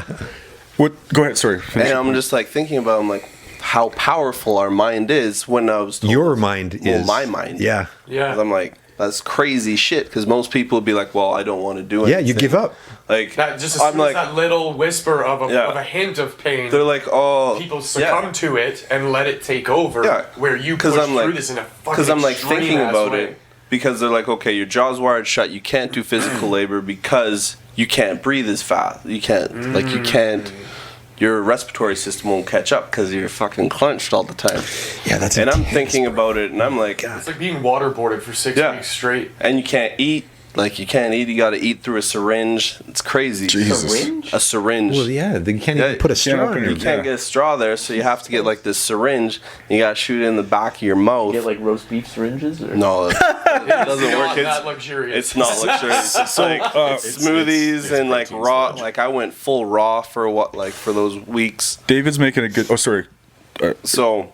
what? Go ahead. Sorry. finish And your I'm point. just like thinking about, I'm like, how powerful our mind is when I was told Your this. mind Well, is my mind. Yeah. Yeah. 'Cause I'm like, that's crazy shit, because most people would be like, well, I don't want to do anything. Yeah, you give up. Like, That just as I'm soon like, as that little whisper of a hint of pain, they're like, oh, people succumb to it and let it take over. Yeah. Where you 'Cause push I'm like- through this in a fucking because I'm like extreme thinking ass about way. it, because they're like, okay, your jaw's wired shut, you can't do physical labor because you can't breathe as fast, you can't like you can't, your respiratory system won't catch up because you're fucking clenched all the time. Yeah, that's And I'm intense, thinking bro. about it, and I'm like, It's like being waterboarded for 6 Yeah. weeks straight. and you can't eat, like you can't eat, you got to eat through a syringe. It's crazy. Jesus. Syringe? A syringe. Well, yeah, they can't Yeah, even put a can't straw open in your- it. You can't Yeah. get a straw there, so you have to get like this syringe. And you got to shoot it in the back of your mouth. Get like roast beef syringes or No, it doesn't Not work. that luxurious. It's not luxurious. It's like it's- smoothies it's and like protein raw. storage. Like I went full raw for what, like for those weeks. David's making a good. Oh, sorry. So,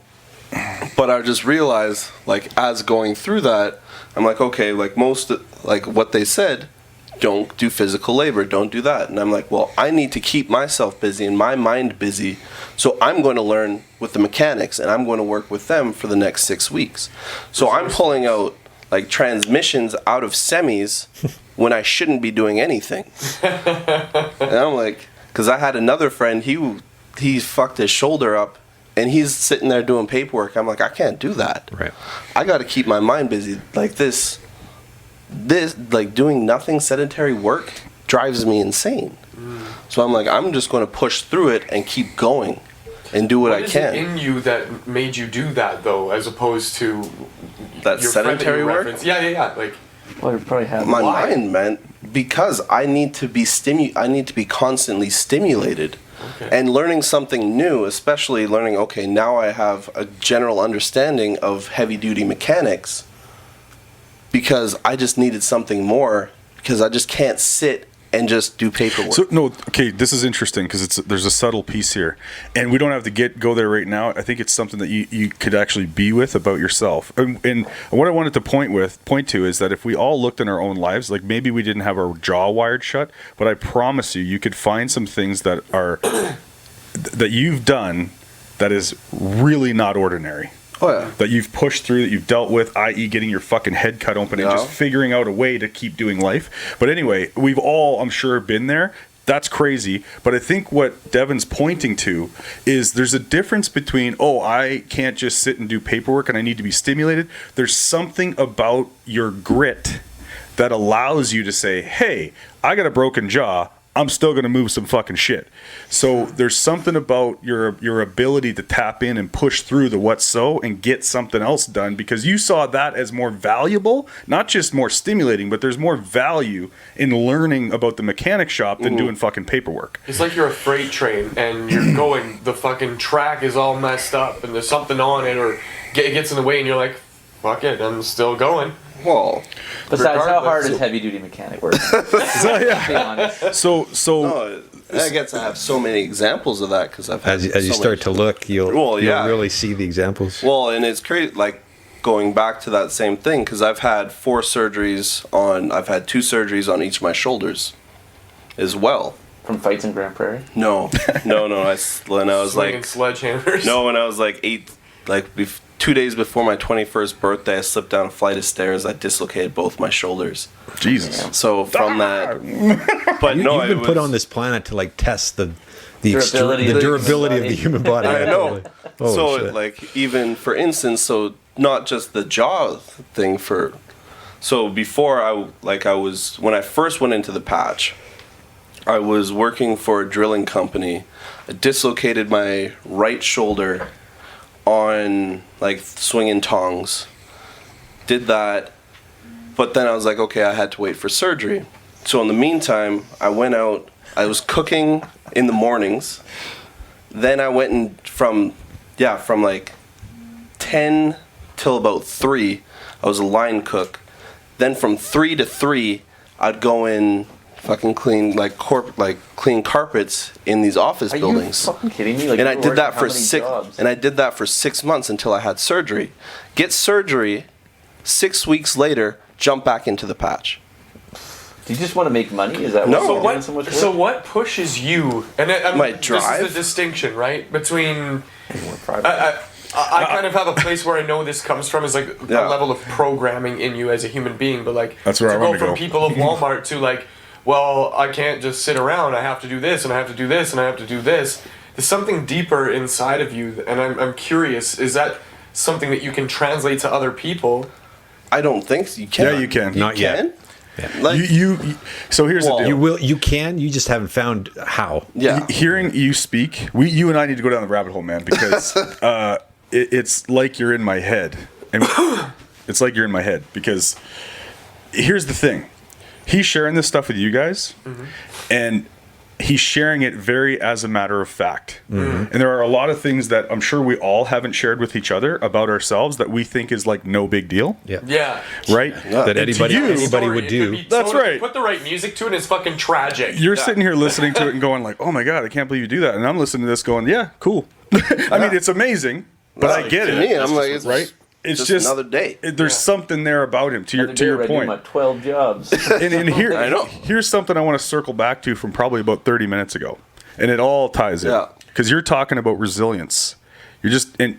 but I just realized, like as going through that, I'm like, okay, like most, like what they said, don't do physical labor, don't do that. And I'm like, well, I need to keep myself busy and my mind busy. So I'm going to learn with the mechanics and I'm going to work with them for the next 6 weeks. So I'm pulling out like transmissions out of semis when I shouldn't be doing anything. And I'm like, because I had another friend, he fucked his shoulder up and he's sitting there doing paperwork. I'm like, I can't do that. Right. I got to keep my mind busy. Like this like doing nothing, sedentary work drives me insane. So I'm like, I'm just going to push through it and keep going and do what I What is can. it in you that made you do that though, as opposed to That your friend that sedentary you work? referenced? Yeah. Like, well, you probably have. My Why? mind, man, because I need to be I need to be constantly stimulated. Okay. And learning something new, especially learning, okay, now I have a general understanding of heavy duty mechanics because I just needed something more because I just can't sit and just do paperwork. So no, okay, this is interesting because there's a subtle piece here, and we don't have to go there right now. I think it's something that you could actually be with about yourself. And what I wanted to point to is that if we all looked in our own lives, like maybe we didn't have our jaw wired shut, but I promise you could find some things that are that you've done that is really not ordinary. Oh, yeah. That you've pushed through, that you've dealt with, i.e. getting your fucking head cut open and Yeah. just figuring out a way to keep doing life. But anyway, we've all, I'm sure, been there. That's crazy. But I think what Devin's pointing to is there's a difference between, oh, I can't just sit and do paperwork and I need to be stimulated. There's something about your grit that allows you to say, hey, I got a broken jaw. I'm still going to move some fucking shit. So there's something about your ability to tap in and push through the what's so and get something else done because you saw that as more valuable, not just more stimulating, but there's more value in learning about the mechanic shop than doing fucking paperwork. it's like you're a freight train and you're going, the fucking track is all messed up and there's something on it or it gets in the way and you're like, fuck it, I'm still going. Well, Besides, how hard regardless- is heavy duty mechanic work? Let's be honest. So No, I get to have so many examples of that because I've had As you so start much- to look, you'll yeah. really see the examples. Well, and it's crazy, like going back to that same thing because I've had I've had 2 surgeries on each of my shoulders as well. From fights in Grand Prairie? No. When I was Swinging like, sledgehammers. no, when I was like 2 days before my 21st birthday, I slipped down a flight of stairs. I dislocated both my shoulders. Jesus. So from that, but no, You've been it put was- on this planet to like test the Durability of the durability of human the human body. I know. Oh, So shit. like even for instance, so not just the jaw thing for. So before I was when I first went into the patch, I was working for a drilling company. I dislocated my right shoulder on like swinging tongs. Did that, but then I was like, okay, I had to wait for surgery. So in the meantime, I went out. I was cooking in the mornings. Then I went and from like 10 till about 3, I was a line cook. Then from 3 to 3, I'd go in fucking clean clean carpets in these office Are buildings. you fucking kidding me? Like, And I you were did that working for how many jobs? and I did that for 6 months until I had surgery. Get surgery, 6 weeks later, jump back into the patch. Do you just want to make money? Is that No. why So you're doing so much work? what pushes you? And My This drive? is the distinction, right? Between More private. I kind of have a place where I know this comes from is like Yeah. a level of programming in you as a human being, but like That's where I to wanted go to from go. people of Walmart to like, well, I can't just sit around. I have to do this, and I have to do this, and I have to do this. There's something deeper inside of you, and I'm curious. Is that something that you can translate to other people? I don't think so. You can. Yeah, you can. Not yet. Can? Yeah. Like, You so here's Well, the deal. You will. You can. You just haven't found how. yeah. Hearing you speak, you and I need to go down the rabbit hole, man, because it's like you're in my head, and it's like you're in my head because here's the thing: he's sharing this stuff with you guys, and he's sharing it very as a matter of fact. And there are a lot of things that I'm sure we all haven't shared with each other about ourselves that we think is like no big deal, Yeah. Yeah. right? Yeah. That And to anybody you- anybody Story, would it could do. be That's right. Put the right music to it, and it's fucking tragic. You're sitting here listening to it and going like, "Oh my god, I can't believe you do that," and I'm listening to this going, "Yeah, cool." I mean, it's amazing, but I get to it. me, I'm like, it's right? It's just just another day. There's something there about him. To your I do point. my 12 jobs. And here, I know. Here's something I want to circle back to from probably about 30 minutes ago, and it all ties in Yeah. because you're talking about resilience. You're just in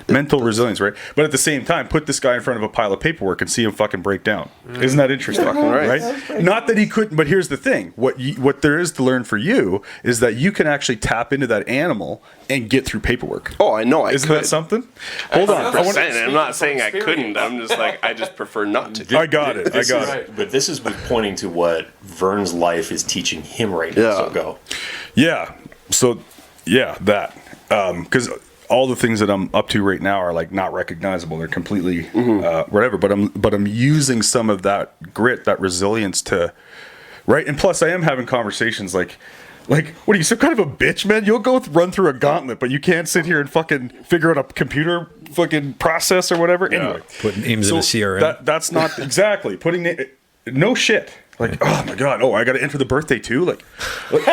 mental resilience, right? But at the same time, put this guy in front of a pile of paperwork and see him fucking break down. Isn't that interesting? right. Not that he couldn't, but here's the thing: what there is to learn for you is that you can actually tap into that animal and get through paperwork. Oh, I know. I Isn't could. that something? Hold on. I want- I'm not saying I couldn't. I'm just like I just prefer not to. I got it. I This got is- it. But this is pointing to what Vern's life is teaching him right now. Yeah. So go. Yeah. So, yeah, that. Because all the things that I'm up to right now are like not recognizable. They're completely whatever. But I'm using some of that grit, that resilience to, right. And plus, I am having conversations like, what are you, some kind of a bitch, man? You'll go run through a gauntlet, but you can't sit here and fucking figure out a computer fucking process or whatever. Anyway, Putting names in a CRM. that's not exactly putting no shit. Like, oh my god, I got to enter the birthday too. Like right?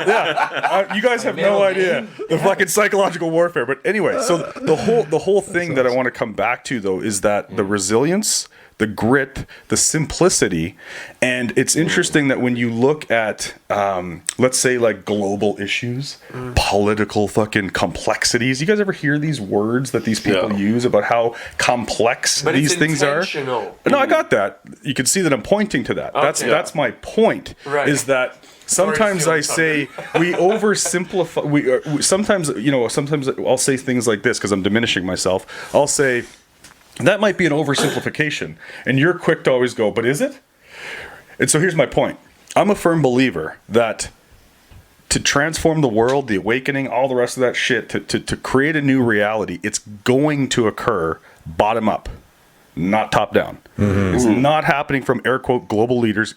Yeah. You guys have no idea the fucking psychological warfare. But anyway, so the whole thing that I want to come back to though is that the resilience, the grit, the simplicity, and it's interesting that when you look at, let's say like global issues, political fucking complexities. You guys ever hear these words that these people use about how complex But these it's things are? intentional. No, I got that. You can see that I'm pointing to that. Okay. That's my point. Right. Is that sometimes Sorry, I say we oversimplify. Sometimes I'll say things like this because I'm diminishing myself. I'll say that might be an oversimplification, and you're quick to always go, but is it? And so here's my point. I'm a firm believer that to transform the world, the awakening, all the rest of that shit, to create a new reality, it's going to occur bottom up, not top down. It's not happening from air quote global leaders.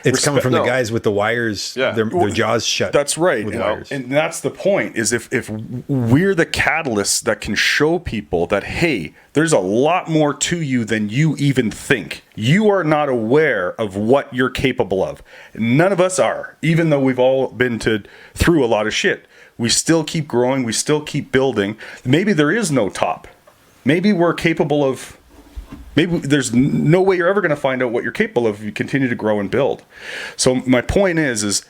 It's coming from the No. guys with the wires, Yeah. their jaws shut. That's right. with And, wires. and that's the point is if we're the catalysts that can show people that, hey, there's a lot more to you than you even think. You are not aware of what you're capable of. None of us are, even though we've all been through a lot of shit. We still keep growing. We still keep building. Maybe there is no top. Maybe we're capable of Maybe there's no way you're ever going to find out what you're capable of if you continue to grow and build. So my point is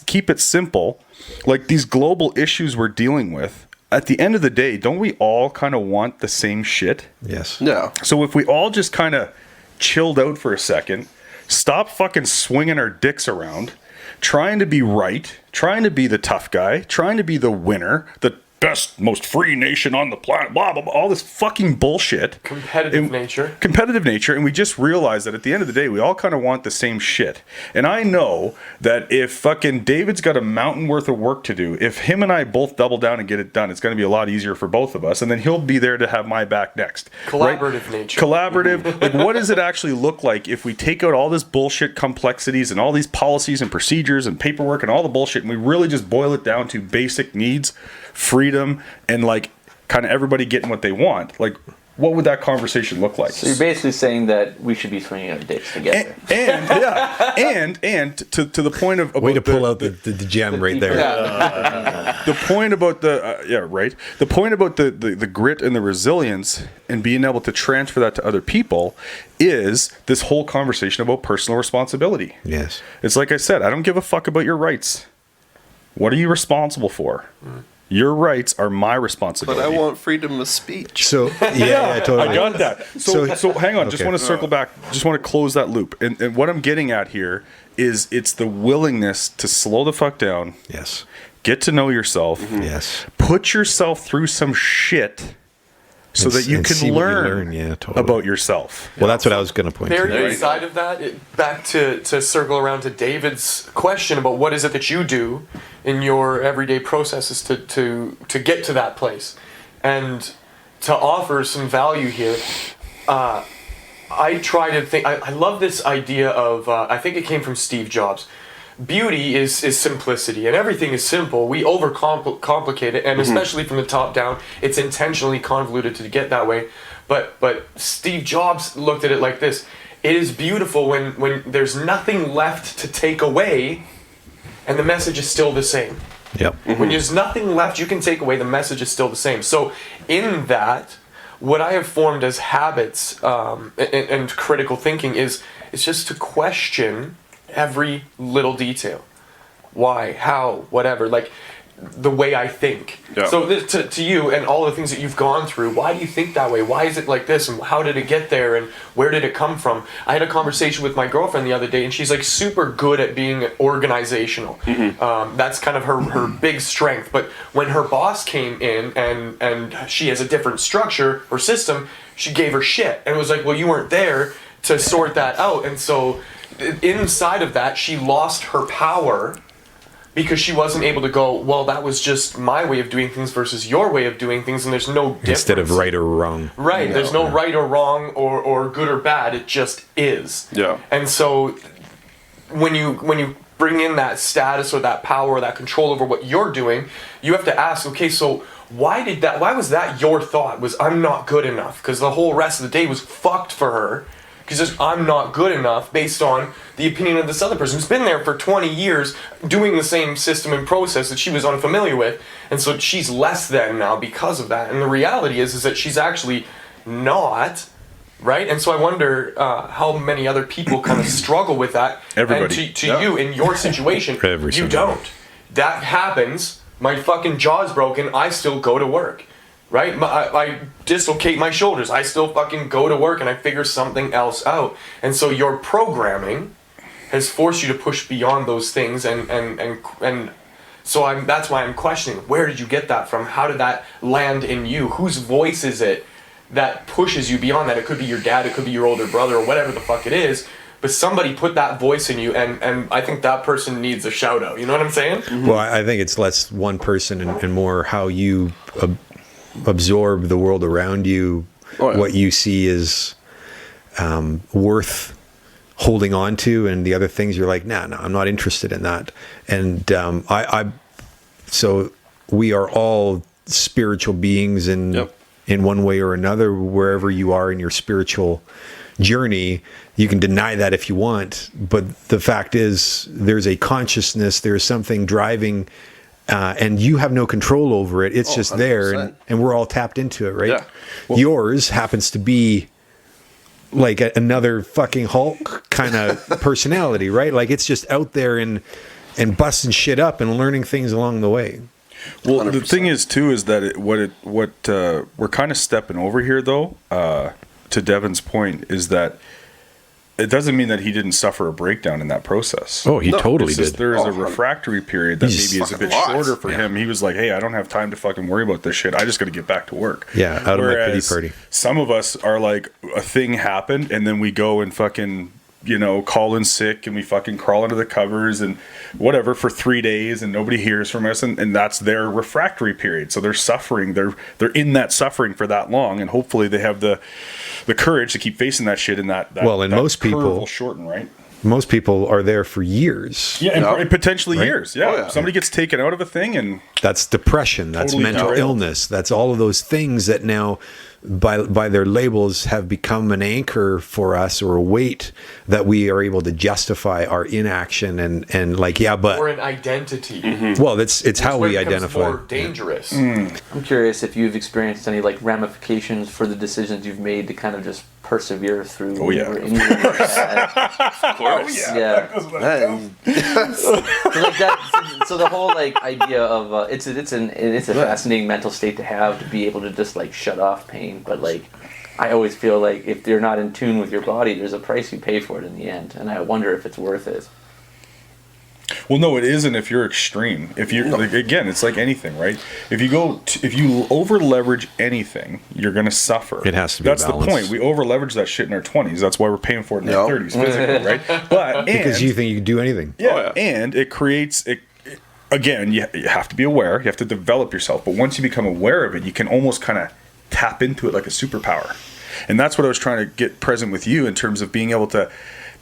keep it simple. Like these global issues we're dealing with, at the end of the day, don't we all kind of want the same shit? Yes. Yeah. So if we all just kind of chilled out for a second, stop fucking swinging our dicks around, trying to be right, trying to be the tough guy, trying to be the winner, the best, most free nation on the planet, blah, blah, blah, all this fucking bullshit. Competitive nature. Competitive nature. And we just realize that at the end of the day, we all kind of want the same shit. And I know that if fucking David's got a mountain worth of work to do, if him and I both double down and get it done, it's going to be a lot easier for both of us. And then he'll be there to have my back next. Collaborative nature. Collaborative. Like, what does it actually look like if we take out all this bullshit complexities and all these policies and procedures and paperwork and all the bullshit, and we really just boil it down to basic needs, freedom, and like kind of everybody getting what they want? Like, what would that conversation look like? So you're basically saying that we should be swinging our dicks together. And to the point of Way to pull out the gem right there. the point about the point about the grit and the resilience and being able to transfer that to other people is this whole conversation about personal responsibility. Yes. It's like I said, I don't give a fuck about your rights. What are you responsible for? Your rights are my responsibility. But I want freedom of speech. So yeah, totally. I got that. So hang on. Just want to circle back. Just want to close that loop. And what I'm getting at here is it's the willingness to slow the fuck down. Yes. Get to know yourself. Yes. Put yourself through some shit so that you see can what you learn Yeah, totally. about yourself. Well, that's what I was going to point Very to. inside of that, back to circle around to David's question about what is it that you do in your everyday processes to get to that place, and to offer some value here. I try to think. I love this idea of. I think it came from Steve Jobs. Beauty is simplicity, and everything is simple. We overcomplicate it, and especially from the top down, it's intentionally convoluted to get that way. But Steve Jobs looked at it like this: it is beautiful when there's nothing left to take away, and the message is still the same. Yep. When there's nothing left you can take away, the message is still the same. So in that, what I have formed as habits and critical thinking is just to question every little detail. Why, how, whatever, like the way I think. Yeah. So to you and all the things that you've gone through, why do you think that way? Why is it like this? And how did it get there? And where did it come from? I had a conversation with my girlfriend the other day, and she's like super good at being organizational. That's kind of her big strength. But when her boss came in and she has a different structure or system, she gave her shit. And it was like, well, you weren't there to sort that out. And so inside of that, she lost her power because she wasn't able to go, well, that was just my way of doing things versus your way of doing things, and there's no difference. Instead of right or wrong. Right, there's no right or wrong or good or bad, it just is. Yeah. And so when you bring in that status or that power or that control over what you're doing, you have to ask, okay, so why was that your thought? Was I'm not good enough? Because the whole rest of the day was fucked for her. Because I'm not good enough based on the opinion of this other person who's been there for 20 years doing the same system and process that she was unfamiliar with. And so she's less than now because of that. And the reality is that she's actually not, right? And so I wonder how many other people kind of struggle with that. Everybody. And to you, in your situation, you don't. That happens. My fucking jaw's broken. I still go to work. Right? I dislocate my shoulders. I still fucking go to work and I figure something else out. And so your programming has forced you to push beyond those things, and so that's why I'm questioning, where did you get that from? How did that land in you? Whose voice is it that pushes you beyond that? It could be your dad, it could be your older brother, or whatever the fuck it is. But somebody put that voice in you, and I think that person needs a shout out. You know what I'm saying? Well, I think it's less one person and more how you absorb the world around you, what you see is worth holding on to, and the other things you're like, nah, I'm not interested in that. And so we are all spiritual beings in one way or another. Wherever you are in your spiritual journey, you can deny that if you want, but the fact is there's a consciousness, there's something driving, and you have no control over it. It's just 100%. There, and we're all tapped into it, right? Yeah. Well, yours happens to be like another fucking Hulk kind of personality, right? Like it's just out there and busting shit up and learning things along the way. Well, 100%. the thing is too is that we're kind of stepping over here though. To Devin's point is that it doesn't mean that he didn't suffer a breakdown in that process. Oh, he totally It's just did. there's a refractory period that He's maybe is a bit fucking shorter lost. for him. He was like, "Hey, I don't have time to fucking worry about this shit. I just got to get back to work." Yeah, out of my pity Whereas party. Some of us are like, a thing happened, and then we go and fucking, call in sick, and we fucking crawl under the covers and whatever for 3 days, and nobody hears from us, and that's their refractory period. So they're suffering. They're in that suffering for that long, and hopefully they have the courage to keep facing that shit. And that Well, and that most curve people- will shorten, right? Most people are there for years. Yeah, and, Yeah. and potentially Right? years. Yeah. Oh, yeah. Somebody gets taken out of a thing, and That's depression. That's Totally mental derailed. illness. That's all of those things that now, by their labels, have become an anchor for us, or a weight that we are able to justify our inaction and like, yeah, or but an identity. well, it's how Where we it becomes identify. more dangerous. I'm curious if you've experienced any like ramifications for the decisions you've made to kind of just persevere through. Oh, yeah. whatever injury you had. Of course. Yeah. Man, So like that. So the whole like idea of it's a fascinating mental state to have, to be able to just like shut off pain. But like, I always feel like if you're not in tune with your body, there's a price you pay for it in the end, and I wonder if it's worth it. well, no, it isn't if you're extreme. If you're like, again, it's like anything, right? If you over leverage anything, you're gonna suffer. It has to be That's balanced. the point. We over leverage that shit in our 20s. That's why we're paying for it in our Yep. 30s, physically, right? But Because you think you can do anything. yeah, Oh, yeah. and it creates it. Again, you have to be aware. You have to develop yourself. But once you become aware of it, you can almost kind of tap into it like a superpower. And that's what I was trying to get present with you in terms of being able to.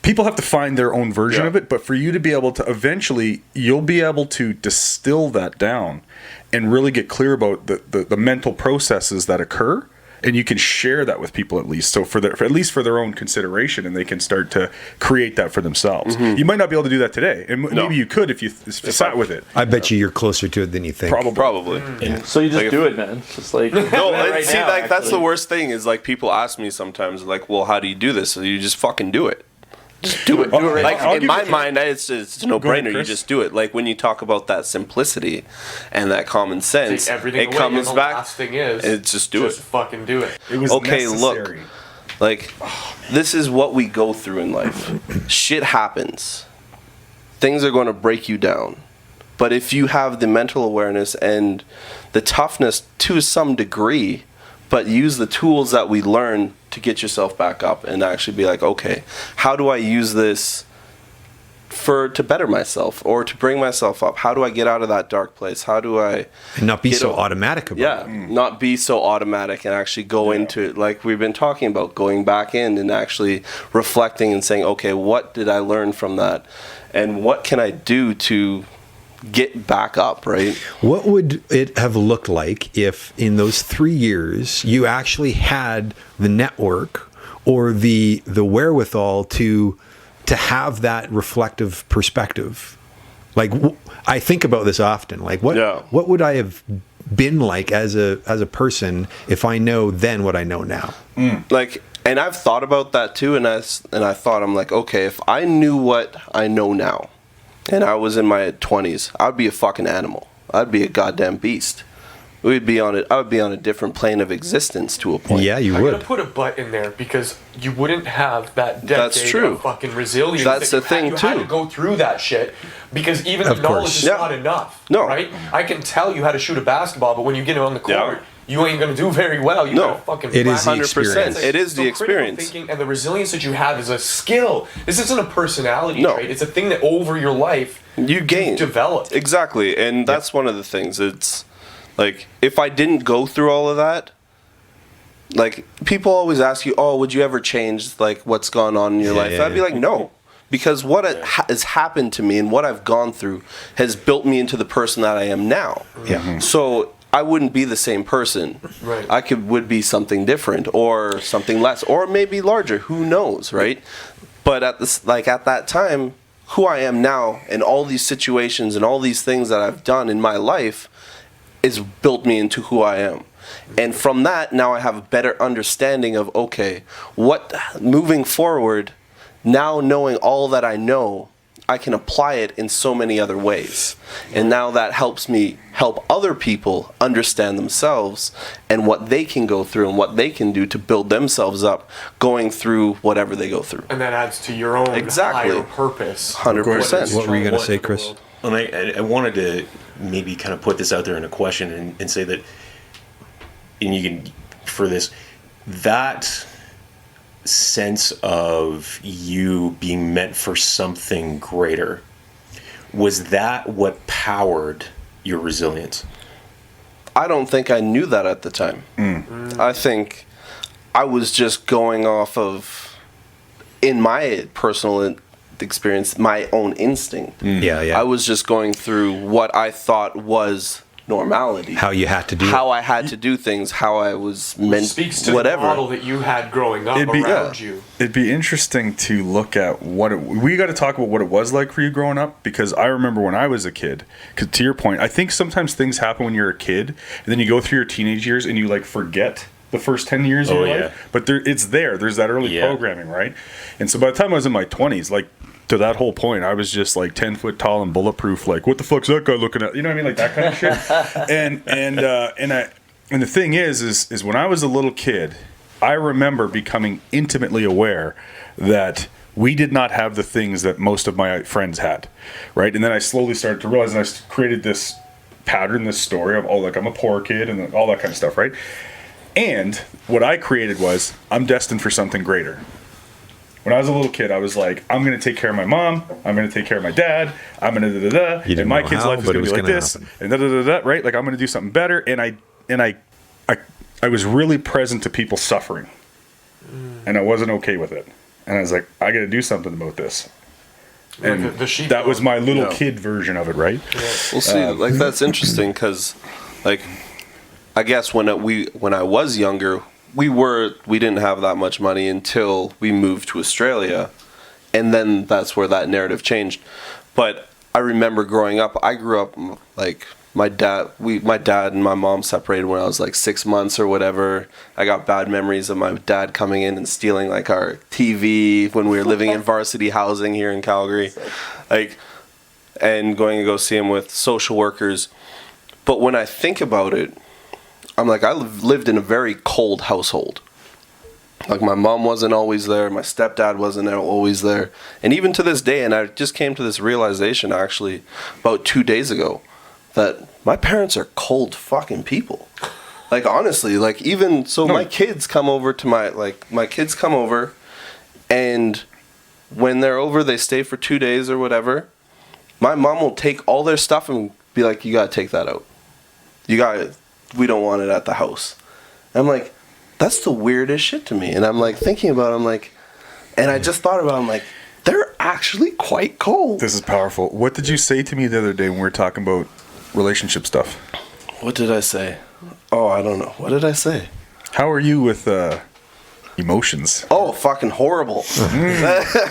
People have to find their own version Yeah. of it, but for you to be able to eventually, you'll be able to distill that down and really get clear about the mental processes that occur, and you can share that with people at least. So for at least for their own consideration, and they can start to create that for themselves. You might not be able to do that today, and maybe you could if you sat with it. I bet you're closer to it than you think. probably. So you just Like do it, man. It's just like No, right see, now, like that's the actually. worst thing is like people ask me sometimes, like, well, how do you do this? So you just fucking do it. Just do it. Do it right Like now. in my mind, it's a Go ahead, no-brainer. You Chris. just do it. Like when you talk about that simplicity and that common sense, Take everything it away, comes and the back. last thing is, It's just do just it. fucking do it. It was Okay, look. necessary. Like, this is what we go through in life. Shit happens. Things are going to break you down. But if you have the mental awareness and the toughness to some degree, but use the tools that we learn to get yourself back up and actually be like, okay, how do I use this to better myself or to bring myself up? How do I get out of that dark place? How do I And not be Get so over- automatic about it. not be so automatic and actually go into it like we've been talking about, going back in and actually reflecting and saying, okay, what did I learn from that? And what can I do to get back up, right? What would it have looked like if in those 3 years you actually had the network or the wherewithal to have that reflective perspective? Like I think about this often. Like what would I have been like as a person if I know then what I know now? Like, and I've thought about that too, and I thought, I'm like, okay, if I knew what I know now and I was in my 20s, I'd be a fucking animal. I'd be a goddamn beast. I would be on a different plane of existence to a point. Yeah, you I'm would. gonna put a but in there because you wouldn't have that decade That's true. of fucking resilience. That's that the thing, you had too. to go through that shit because even Of the knowledge course. is Yeah. not enough. No. Right? I can tell you how to shoot a basketball, but when you get on the court, Yeah. you ain't gonna do very well. You No. gotta fucking It is the practice. 100%. experience. It is the So critical experience. thinking and the resilience that you have is a skill. This isn't a personality No. trait. It's a thing that over your life You gain. developed. Exactly, and that's one of the things. It's like, if I didn't go through all of that, like, people always ask you, oh, would you ever change, like, what's gone on in your life? yeah, I'd be like, no. Because what has happened to me and what I've gone through has built me into the person that I am now. Yeah. So I wouldn't be the same person. Right. I would be something different or something less or maybe larger. Who knows, right? But at that time, who I am now and all these situations and all these things that I've done in my life is built me into who I am. And from that, now I have a better understanding of, okay, what moving forward, now knowing all that I know, I can apply it in so many other ways. And now that helps me help other people understand themselves and what they can go through and what they can do to build themselves up going through whatever they go through. And that adds to your own higher purpose. 100%. What were you going to say, Chris? And I wanted to maybe kind of put this out there in a question and say that, and you can, for this, that sense of you being meant for something greater, was that what powered your resilience? I don't think I knew that at the time. I think I was just going off of, in my personal experience, my own instinct. Yeah. I was just going through what I thought was normality. How you had to do How I had to do things, how I was meant, Speaks to whatever. the model that you had growing up around you. It'd be interesting to look at we got to talk about what it was like for you growing up, because I remember when I was a kid, because to your point, I think sometimes things happen when you're a kid and then you go through your teenage years and you like forget the first 10 years of your life, but there's that early programming, right? And so by the time I was in my 20s, like, to that whole point, I was just like 10 foot tall and bulletproof. Like, what the fuck's that guy looking at? You know what I mean? Like that kind of shit. And the thing is when I was a little kid, I remember becoming intimately aware that we did not have the things that most of my friends had, right? And then I slowly started to realize, and I created this pattern, this story of, I'm a poor kid and all that kind of stuff, right? And what I created was, I'm destined for something greater. When I was a little kid, I was like, I'm going to take care of my mom. I'm going to take care of my dad. I'm going to da-da-da. And my kid's life is going to be like this. And da-da-da-da, right? Like, I'm going to do something better. And I was really present to people suffering. And I wasn't okay with it. And I was like, I got to do something about this. And that was my little kid version of it, right? Yeah. Well, see, like, that's interesting because, like, I guess when I was younger, we didn't have that much money until we moved to Australia, and then that's where that narrative changed. But I remember growing up, I grew up like my dad and my mom separated when I was like 6 months or whatever. I got bad memories of my dad coming in and stealing like our TV when we were living in varsity housing here in Calgary, like, and going to go see him with social workers. But when I think about it, I'm like, I lived in a very cold household. Like, my mom wasn't always there. My stepdad wasn't always there. And even to this day, and I just came to this realization actually about 2 days ago, that my parents are cold fucking people. Like, honestly, like, even so, my kids come over to my kids come over, and when they're over, they stay for 2 days or whatever. My mom will take all their stuff and be like, you gotta take that out. We don't want it at the house. I'm like, that's the weirdest shit to me. And I'm like thinking about it, I'm like, and I just thought about it, I'm like, they're actually quite cold. This is powerful. What did you say to me the other day when we were talking about relationship stuff? What did I say? Oh, I don't know. What did I say? How are you with emotions? Oh, fucking horrible.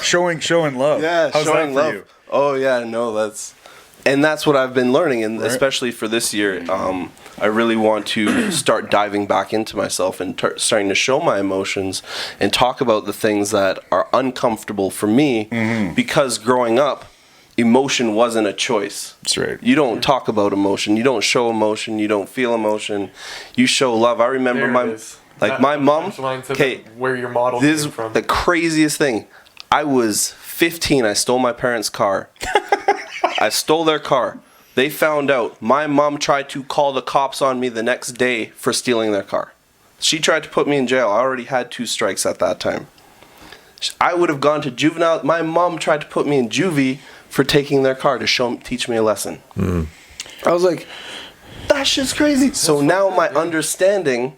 Showing love. Yeah, how's showing that for love. you? Oh yeah, no, that's what I've been learning, and especially for this year, I really want to start diving back into myself and starting to show my emotions and talk about the things that are uncomfortable for me, because growing up, emotion wasn't a choice. That's right. You don't talk about emotion. You don't show emotion. You don't feel emotion. You show love. I remember my mom. Okay, where your model this came is from. the craziest thing. I was 15. I stole my parents' car. I stole their car. They found out. My mom tried to call the cops on me the next day for stealing their car. She tried to put me in jail. I already had 2 strikes at that time. I would have gone to juvenile. My mom tried to put me in juvie for taking their car to teach me a lesson. I was like, that shit's crazy. So now my understanding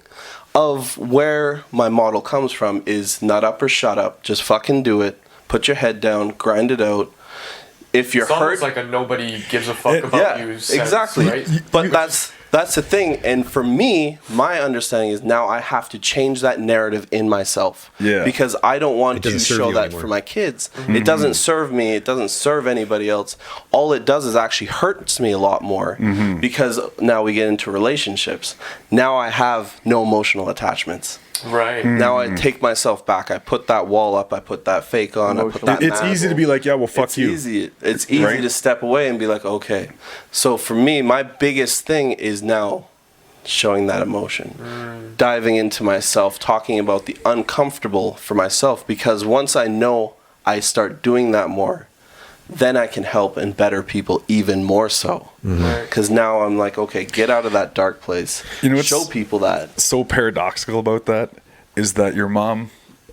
of where my model comes from is nut up or shut up. Just fucking do it. Put your head down. Grind it out. If you're it's hurt, like a nobody gives a fuck about you sense, exactly. Right? But That's the thing. And for me, my understanding is now I have to change that narrative in myself. Yeah. Because I don't want to doesn't serve show you that anymore. for my kids. It doesn't serve me. It doesn't serve anybody else. All it does is actually hurts me a lot more because now we get into relationships. Now I have no emotional attachments. Right. Now I take myself back. I put that wall up. I put that fake on. I put that It's mask. easy to be like, yeah, well, fuck It's you. easy. It's easy Right? to step away and be like, okay. So for me, my biggest thing is now showing that emotion, diving into myself, talking about the uncomfortable for myself. Because once I know I start doing that more, then I can help and better people even more so. Because now I'm like, okay, get out of that dark place. You know what's- show people that. So paradoxical about that is that your mom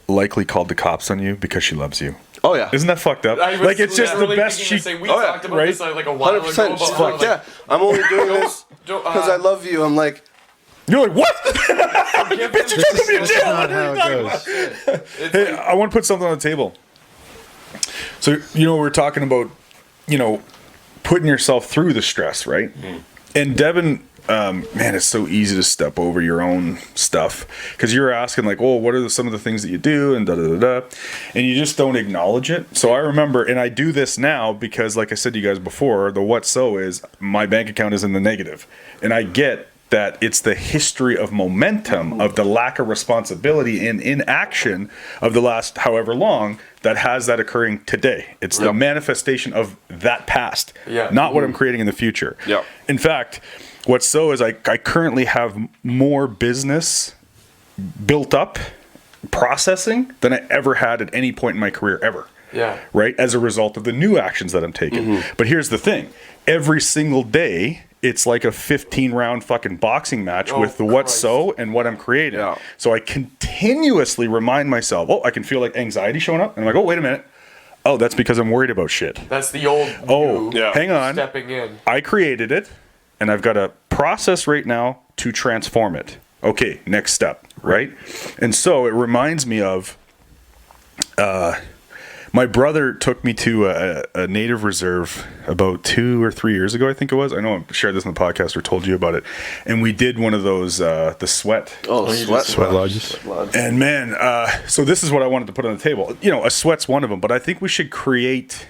likely called the cops on you because she loves you. Oh yeah. Isn't that fucked up? I was Like, it's just the literally best thinking she... the same. We Oh, yeah, talked about right? this like a while ago. 100%. About She's how, like, yeah, I'm only doing this don't- because I love you. I'm like, You're like, what? Bitch, Bitch, you took me to jail. Not how it goes. Hey, I want to put something on the table. So, we're talking about, putting yourself through the stress, right? And Devin, man, it's so easy to step over your own stuff because you're asking like, oh, what are some of the things that you do and da-da-da-da, and you just don't acknowledge it. So I remember, and I do this now because like I said to you guys before, the what so is my bank account is in the negative, and I get that it's the history of momentum of the lack of responsibility and inaction of the last however long that has that occurring today. It's the manifestation of that past, not what I'm creating in the future. Yep. In fact, what's so is I currently have more business built up processing than I ever had at any point in my career ever. Yeah. Right? As a result of the new actions that I'm taking. But here's the thing. Every single day, it's like a 15-round fucking boxing match with the what's so and what I'm creating. Yeah. So I continuously remind myself, I can feel like anxiety showing up. And I'm like, wait a minute. Oh, that's because I'm worried about shit. That's the old Oh, you hang on. stepping in. I created it, and I've got a process right now to transform it. Okay, next step, right? And so it reminds me of my brother took me to a native reserve about 2 or 3 years ago, I think it was. I know I shared this in the podcast or told you about it. And we did one of those, the sweat. oh, Sweat lodges. And man, so this is what I wanted to put on the table. A sweat's one of them, but I think we should create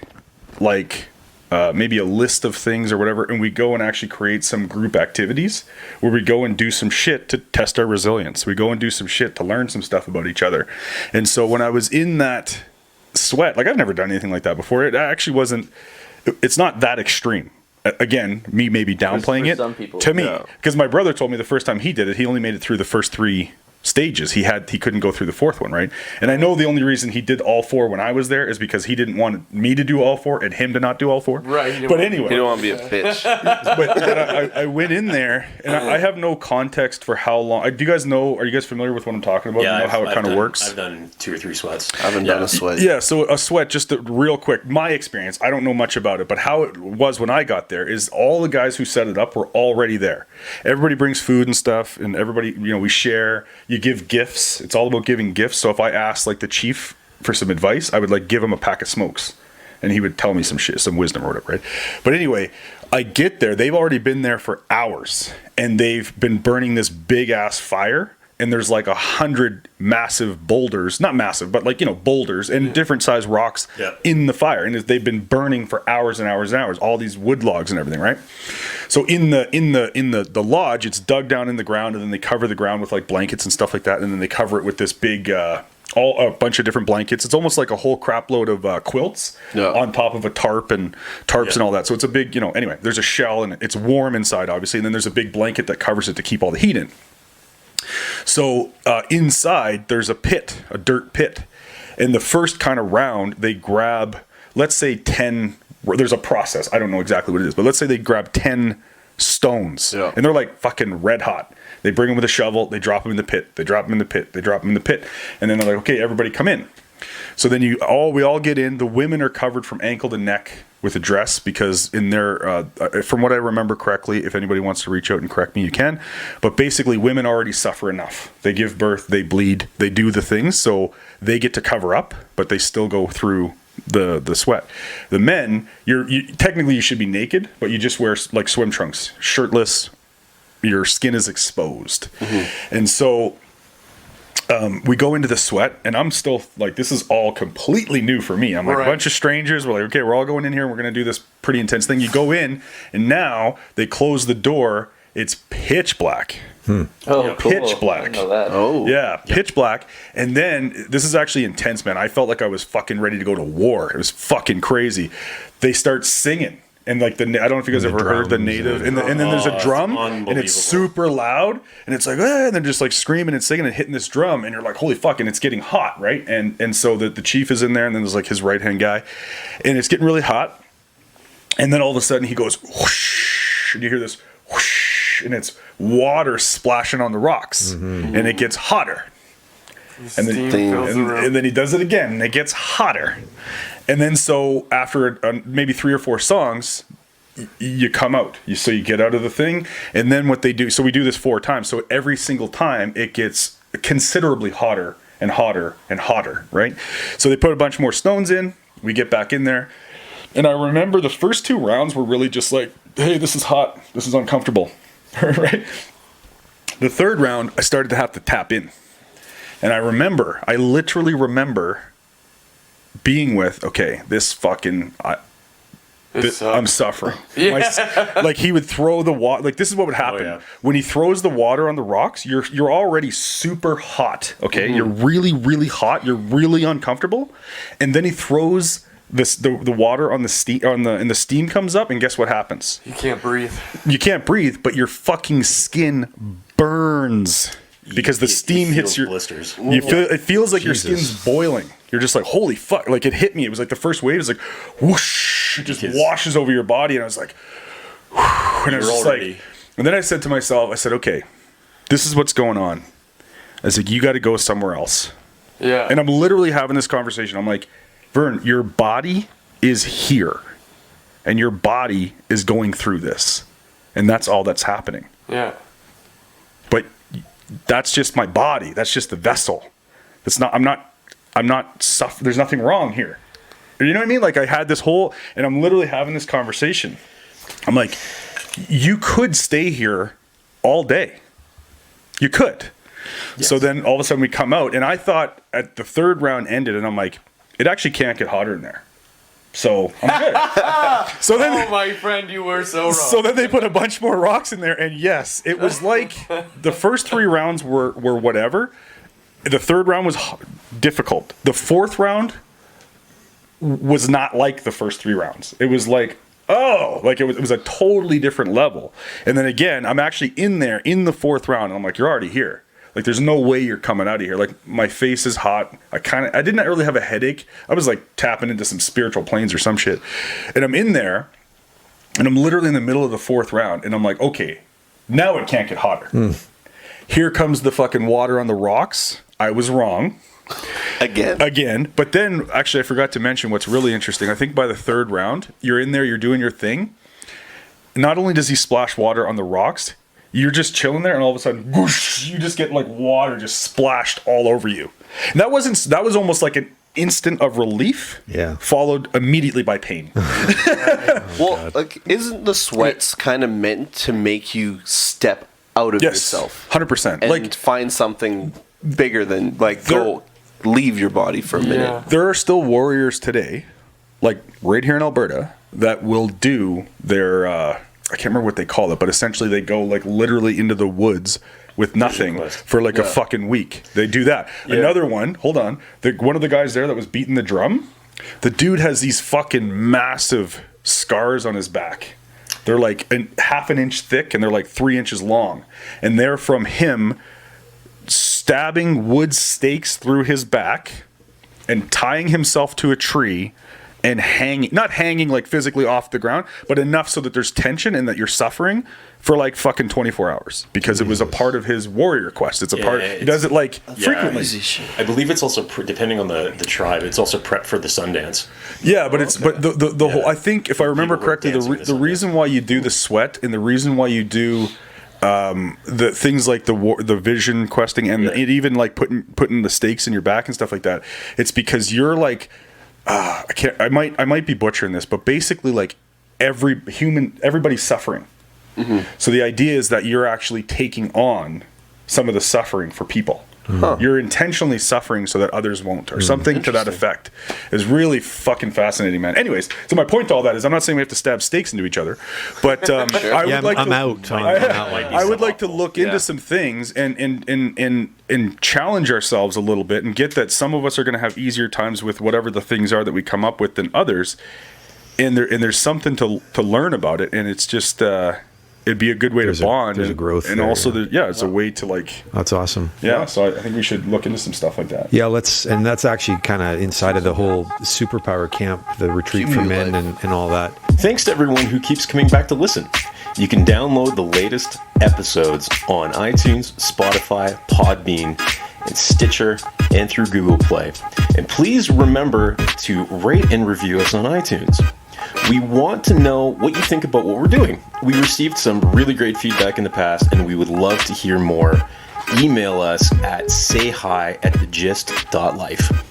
like maybe a list of things or whatever, and we go and actually create some group activities where we go and do some shit to test our resilience. We go and do some shit to learn some stuff about each other. And so when I was in that sweat, like I've never done anything like that before. It actually wasn't, it's not that extreme. Again, me maybe downplaying for it some people, to me, yeah. because my brother told me the first time he did it, he only made it through the first 3 stages. He couldn't go through the 4th one, right? And I know the only reason he did all 4 when I was there is because he didn't want me to do all 4 and him to not do all 4. Right. But anyway, You don't want to be a bitch. but I went in there, and I have no context for how long. Do you guys know? Are you guys familiar with what I'm talking about? Yeah, you know how it kind of works? I've done 2 or 3 sweats. I haven't done a sweat. Yeah, so a sweat, just real quick, my experience, I don't know much about it, but how it was when I got there is all the guys who set it up were already there. Everybody brings food and stuff, and everybody, we share. You give gifts. It's all about giving gifts. So if I asked like the chief for some advice, I would like give him a pack of smokes, and he would tell me some shit, some wisdom or whatever, right? But anyway, I get there. They've already been there for hours, and they've been burning this big ass fire. And there's like 100 massive boulders, not massive, but like, boulders and different size rocks in the fire. And they've been burning for hours and hours and hours, all these wood logs and everything, right? So in the lodge, it's dug down in the ground, and then they cover the ground with like blankets and stuff like that. And then they cover it with this big, a bunch of different blankets. It's almost like a whole crap load of quilts on top of a tarps and all that. So it's a big, anyway, there's a shell, and it's warm inside, obviously. And then there's a big blanket that covers it to keep all the heat in. So inside, there's a pit, a dirt pit. And the first kind of round, they grab, let's say 10, there's a process. I don't know exactly what it is, but let's say they grab 10 stones. Yeah. And they're like fucking red hot. They bring them with a shovel, they drop them in the pit, they drop them in the pit, they drop them in the pit. And then they're like, okay, everybody come in. So then we all get in. The women are covered from ankle to neck with a dress because in their, from what I remember correctly, if anybody wants to reach out and correct me, you can. But basically, women already suffer enough. They give birth, they bleed, they do the things, so they get to cover up, but they still go through the sweat. The men, technically you should be naked, but you just wear like swim trunks, shirtless, your skin is exposed. And so we go into the sweat, and I'm still like, this is all completely new for me. I'm like, Right. a bunch of strangers. We're like, okay, we're all going in here. And we're going to do this pretty intense thing. You go in, and now they close the door. It's pitch black. Oh, cool. Pitch black. I didn't know that. Oh. Yeah, pitch black. And then this is actually intense, man. I felt like I was fucking ready to go to war. It was fucking crazy. They start singing. And like I don't know if you guys ever heard the native, and then there's a drum, and it's super loud, and it's like, and they're just like screaming and singing and hitting this drum, and you're like, holy fuck, and it's getting hot, right? And so the chief is in there, and then there's like his right hand guy, and it's getting really hot, and then all of a sudden he goes whoosh, and you hear this whoosh, and it's water splashing on the rocks, and it gets hotter. And then, Steam fills the room. and then he does it again, and it gets hotter. And then so after maybe 3 or 4 songs, you come out. So you get out of the thing, and then what they do. So we do this 4 times. So every single time it gets considerably hotter and hotter and hotter, right? So they put a bunch more stones in. We get back in there, and I remember the first 2 rounds were really just like, hey, this is hot. This is uncomfortable, right? The third round, I started to have to tap in. And I literally remember being with, okay, this fucking, I'm suffering. Like he would throw the water, like this is what would happen. yeah. When he throws the water on the rocks, you're already super hot, okay? You're really, really hot, you're really uncomfortable. And then he throws the water on the steam, and the steam comes up, and guess what happens? You can't breathe. You can't breathe, but your fucking skin burns. Because the steam hits your blisters. It feels like your Jesus. skin's boiling. You're just like, holy fuck! Like it hit me. It was like the first wave is like, whoosh! It just washes over your body, and I was like, whew, and I was just like, and then I said to myself, I said, okay, this is what's going on. I was like, you got to go somewhere else. Yeah. And I'm literally having this conversation. I'm like, Vern, your body is here, and your body is going through this, and that's all that's happening. Yeah. But that's just my body. That's just the vessel. It's not. I'm not suffering. There's nothing wrong here. You know what I mean? Like I had this whole, and I'm literally having this conversation. I'm like, you could stay here all day. You could. Yes. So then all of a sudden we come out, and I thought at the 3rd round ended, and I'm like, it actually can't get hotter in there. So I'm good. So then, Oh, my friend, you were so wrong. so then they put a bunch more rocks in there, and yes, it was like the first 3 rounds were whatever. The 3rd round was difficult. The 4th round was not like the first 3 rounds. It was like, it was a totally different level. And then again, I'm actually in there in the 4th round, and I'm like, you're already here. Like, there's no way you're coming out of here. Like, my face is hot. I didn't really have a headache. I was like tapping into some spiritual planes or some shit. And I'm in there, and I'm literally in the middle of the 4th round, and I'm like, okay, now it can't get hotter. Here comes the fucking water on the rocks. I was wrong. Again. But then, actually, I forgot to mention what's really interesting. I think by the 3rd round, you're in there, you're doing your thing. Not only does he splash water on the rocks, you're just chilling there, and all of a sudden, whoosh, you just get like water just splashed all over you. And that was almost like an instant of relief, followed immediately by pain. Well, like, isn't the sweats kind of meant to make you step out of yourself? 100%. And Like, find something bigger than, like, go leave your body for a minute. there are still warriors today, like right here in Alberta, that will do their I can't remember what they call it, but essentially they go like literally into the woods with nothing for like a fucking week. They do that. Another one, hold on, one of the guys there that was beating the drum, the dude has these fucking massive scars on his back. They're like half an inch thick, and they're like 3 inches long, and they're from him stabbing wood stakes through his back and tying himself to a tree and not hanging like physically off the ground, but enough so that there's tension and that you're suffering for like fucking 24 hours because it was a part of his warrior quest. It's a part. He does it like frequently. I believe it's also depending on the tribe. It's also prep for the Sundance. Yeah, but the whole. I think if I remember correctly, the reason why you do the sweat and the reason why you do the things like the vision questing and it even like putting the stakes in your back and stuff like that, it's because you're like. I might be butchering this, but basically like everybody's suffering. So the idea is that you're actually taking on some of the suffering for people. You're intentionally suffering so that others won't, or something to that effect. Is really fucking fascinating, man. Anyways, so my point to all that is, I'm not saying we have to stab stakes into each other, but I would like I would like to look into some things and challenge ourselves a little bit, and get that some of us are going to have easier times with whatever the things are that we come up with than others, and there's something to learn about it, and it's just. It'd be a good way to bond. There's a growth and there, also it's a way to like. That's awesome. Yeah, so I think we should look into some stuff like that. Yeah, and that's actually kind of inside of the whole superpower camp, the retreat for men, and all that. Thanks to everyone who keeps coming back to listen. You can download the latest episodes on iTunes, Spotify, Podbean, and Stitcher, and through Google Play. And please remember to rate and review us on iTunes. We want to know what you think about what we're doing. We received some really great feedback in the past, and we would love to hear more. Email us at sayhi@thegist.life.